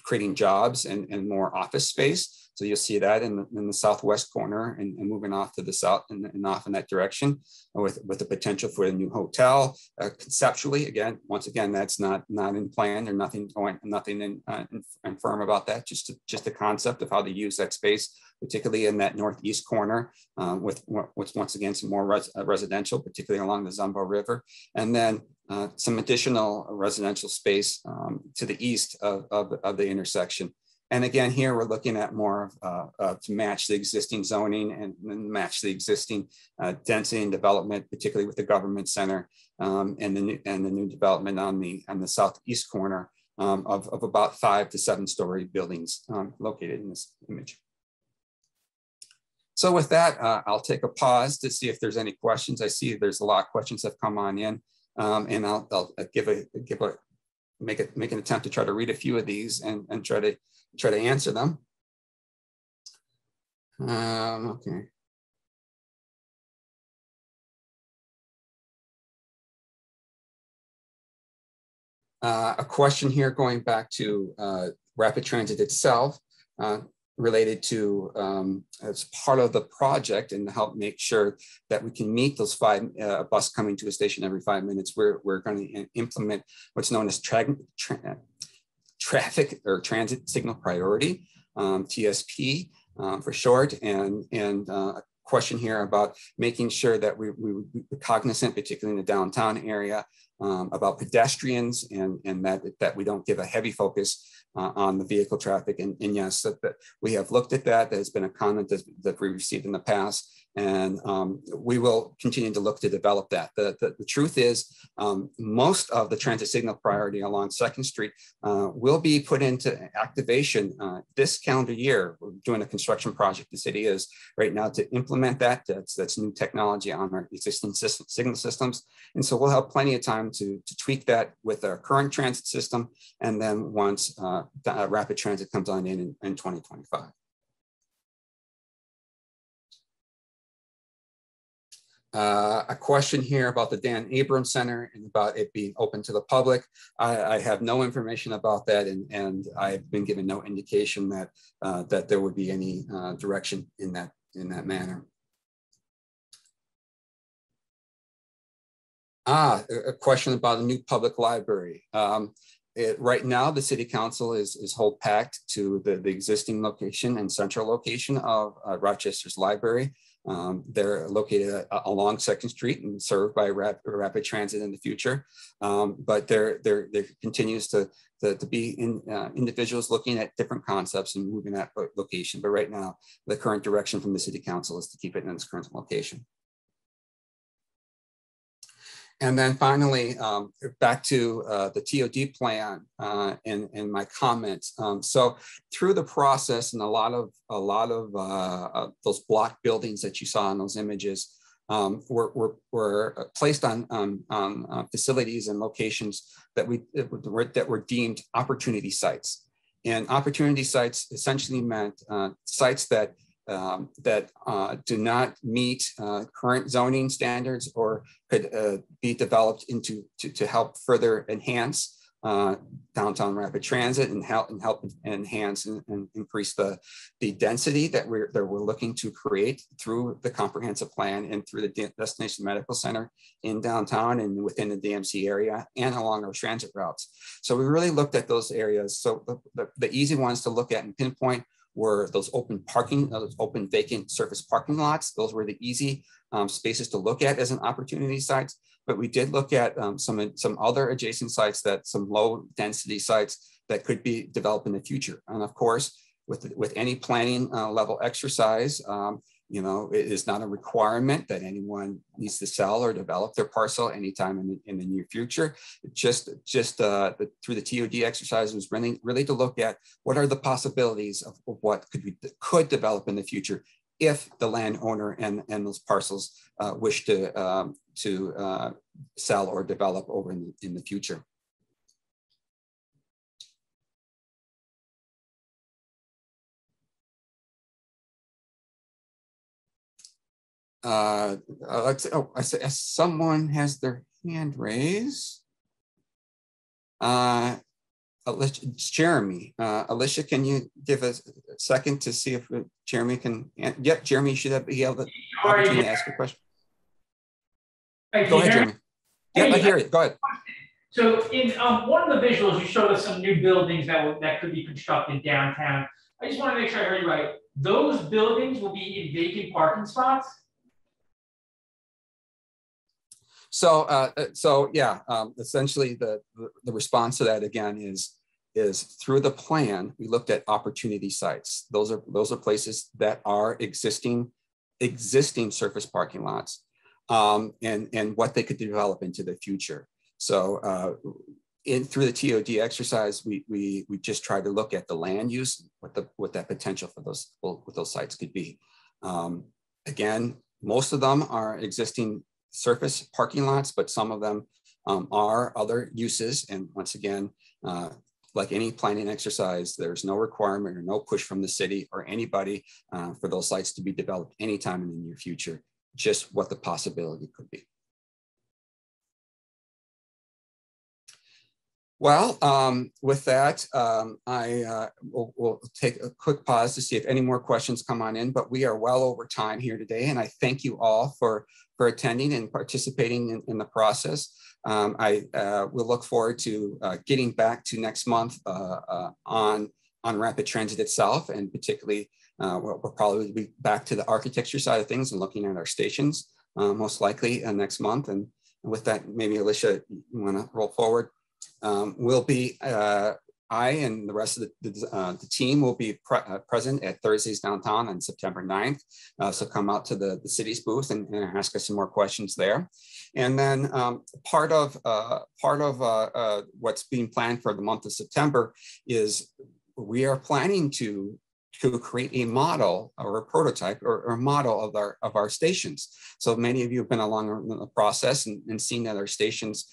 creating jobs and more office space. So you'll see that in the southwest corner and moving off to the south and off in that direction with the potential for a new hotel. Conceptually, again, once again, that's not in plan. There's nothing firm about that. Just a concept of how to use that space, particularly in that northeast corner, with once again some more residential, particularly along the Zumbo River, and then some additional residential space to the east of the intersection. And again, here we're looking at more to match the existing zoning and match the existing density and development, particularly with the government center and the new development on the southeast corner of about 5 to 7 story buildings located in this image. So with that, I'll take a pause to see if there's any questions. I see there's a lot of questions that have come on in, and I'll make an attempt to try to read a few of these and try to answer them. Okay. A question here going back to rapid transit itself, related to as part of the project and to help make sure that we can meet those a bus coming to a station every 5 minutes. We're going to implement what's known as traffic or transit signal priority, TSP for short, and a question here about making sure that we're cognizant, particularly in the downtown area, about pedestrians and that we don't give a heavy focus on the vehicle traffic. And yes, that we have looked at that. There's been a comment that we received in the past, and we will continue to look to develop that. The truth is, most of the transit signal priority along 2nd Street will be put into activation this calendar year. We're doing a construction project. The city is right now to implement that. That's new technology on our existing signal systems. And so we'll have plenty of time to tweak that with our current transit system. And then once rapid transit comes on in 2025. A question here about the Dan Abrams Center and about it being open to the public. I have no information about that, and I've been given no indication that that there would be any direction in that manner. A question about a new public library. Right now, the City Council is hold packed to the existing location and central location of Rochester's library. They're located along 2nd Street and served by rapid transit in the future. But there continues to be individuals looking at different concepts and moving that location. But right now, the current direction from the City Council is to keep it in its current location. And then finally, back to the TOD plan and my comments. So through the process, and a lot of those block buildings that you saw in those images were placed on facilities and locations that were deemed opportunity sites. And opportunity sites essentially meant sites that do not meet current zoning standards or could be developed to help further enhance downtown rapid transit and help enhance and increase the density that we're looking to create through the comprehensive plan and through the destination medical center in downtown and within the DMC area and along our transit routes. So we really looked at those areas. So the easy ones to look at and pinpoint were those open vacant surface parking lots. Those were the easy spaces to look at as an opportunity sites. But we did look at some other adjacent sites, some low density sites that could be developed in the future. And of course, with any planning level exercise, you know, it is not a requirement that anyone needs to sell or develop their parcel anytime in the near future. Just through the TOD exercise was really to look at what are the possibilities of what could develop in the future if the landowner and those parcels wish to sell or develop over in the future. Let's see. Oh, I see someone has their hand raised. It's Jeremy. Alicia, can you give us a second to see if Jeremy can? Yep, Jeremy should be able to opportunity to ask a question. Hey, go ahead, Jeremy. Yep, I hear it. Go ahead. So in one of the visuals, you showed us some new buildings that could be constructed downtown. I just want to make sure I heard you right. Those buildings will be in vacant parking spots? So, yeah, essentially the response to that again is through the plan, we looked at opportunity sites. Those are places that are existing surface parking lots, and what they could develop into the future. So through the TOD exercise, we just tried to look at the land use, what that potential for those sites could be. Again, most of them are existing surface parking lots, but some of them are other uses. And once again, like any planning exercise, there's no requirement or no push from the city or anybody for those sites to be developed anytime in the near future, just what the possibility could be. Well, with that, we'll take a quick pause to see if any more questions come on in, but we are well over time here today. And I thank you all for attending and participating in the process. I will look forward to getting back to next month on rapid transit itself, and particularly we'll probably be back to the architecture side of things and looking at our stations most likely next month. And with that, maybe Alicia, you want to roll forward? We'll be, I and the rest of the team will be present at Thursdays downtown on September 9th. So come out to the city's booth and ask us some more questions there. And then part of what's being planned for the month of September is we are planning to create a model or a prototype or a model of our stations. So many of you have been along in the process and seen that our stations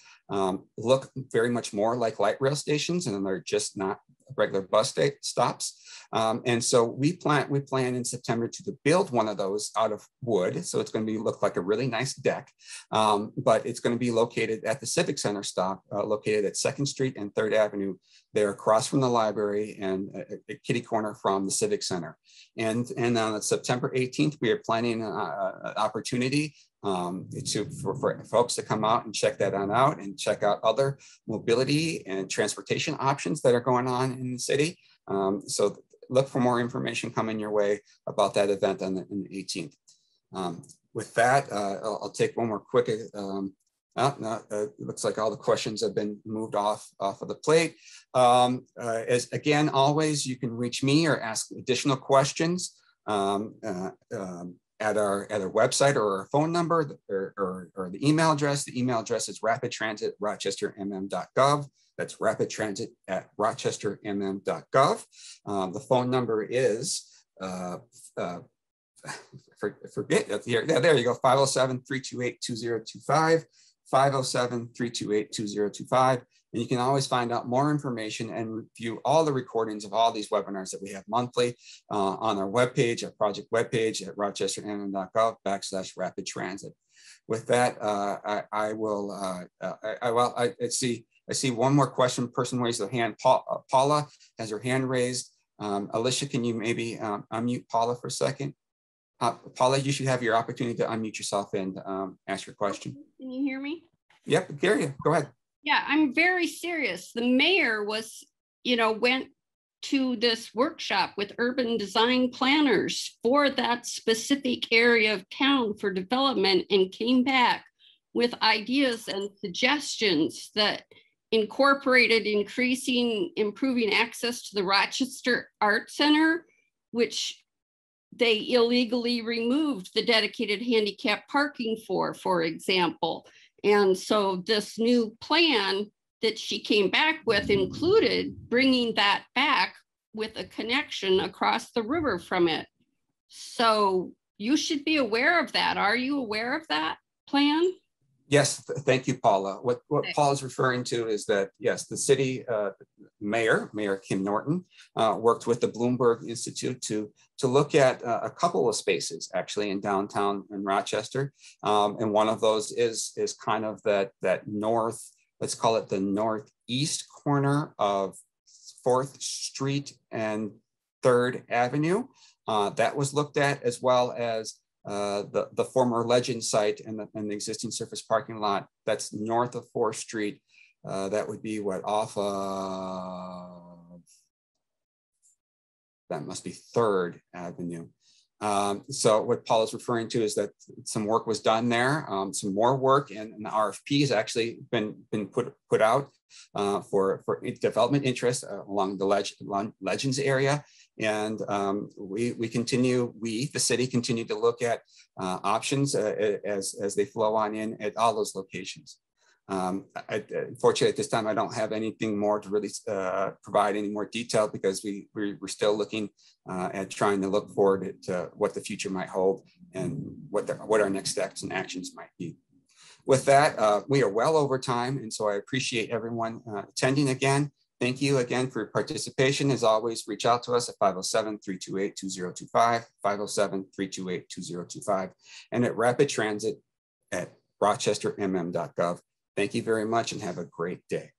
look very much more like light rail stations, and they're just not regular bus stops. And so we plan in September to build one of those out of wood. So it's going to look like a really nice deck, but it's going to be located at the Civic Center stop, located at 2nd Street and 3rd Avenue. They're across from the library and a kitty corner from the Civic Center. And on September 18th, we are planning an opportunity for folks to come out and check that out and check out other mobility and transportation options that are going on in the city. So look for more information coming your way about that event on the 18th. With that, I'll take one more quick. It looks like all the questions have been moved off of the plate. As again, always, you can reach me or ask additional questions at our website or our phone number or the email address. The email address is rapidtransit@rochestermm.gov. That's rapidtransit@rochestermm.gov. The phone number is, forget it here. Yeah, there you go, 507-328-2025, 507-328-2025. And you can always find out more information and review all the recordings of all these webinars that we have monthly on our webpage, our project webpage at rochestermm.gov/rapid transit. With that, I see one more question. Person raised their hand. Paula has her hand raised. Alicia, can you maybe unmute Paula for a second? Paula, you should have your opportunity to unmute yourself and ask your question. Can you hear me? Yep, I hear you. Go ahead. Yeah, I'm very serious. The mayor went to this workshop with urban design planners for that specific area of town for development and came back with ideas and suggestions that incorporated improving access to the Rochester Art Center, which they illegally removed the dedicated handicap parking for example. And so this new plan that she came back with included bringing that back with a connection across the river from it. So you should be aware of that. Are you aware of that plan? Yes, thank you, Paula. What Paula is referring to is that, yes, the city Mayor Kim Norton worked with the Bloomberg Institute to look at a couple of spaces actually in downtown in Rochester. And one of those is kind of that north, let's call it the northeast corner of 4th Street and 3rd Avenue. That was looked at, as well as the former Legend site and the existing surface parking lot that's north of 4th Street. That would be what, off of, that must be 3rd Avenue. So what Paul is referring to is that some work was done there, some more work, and the RFP has actually been put out for development interest along the Legends area. And we continue, the city continue to look at options as they flow on in at all those locations. Unfortunately, at this time, I don't have anything more to really provide any more detail, because we're still looking at trying to look forward to what the future might hold and what our next steps and actions might be. With that, we are well over time, and so I appreciate everyone attending again. Thank you again for your participation. As always, reach out to us at 507-328-2025, 507-328-2025, and at Rapid Transit at rochestermm.gov. Thank you very much and have a great day.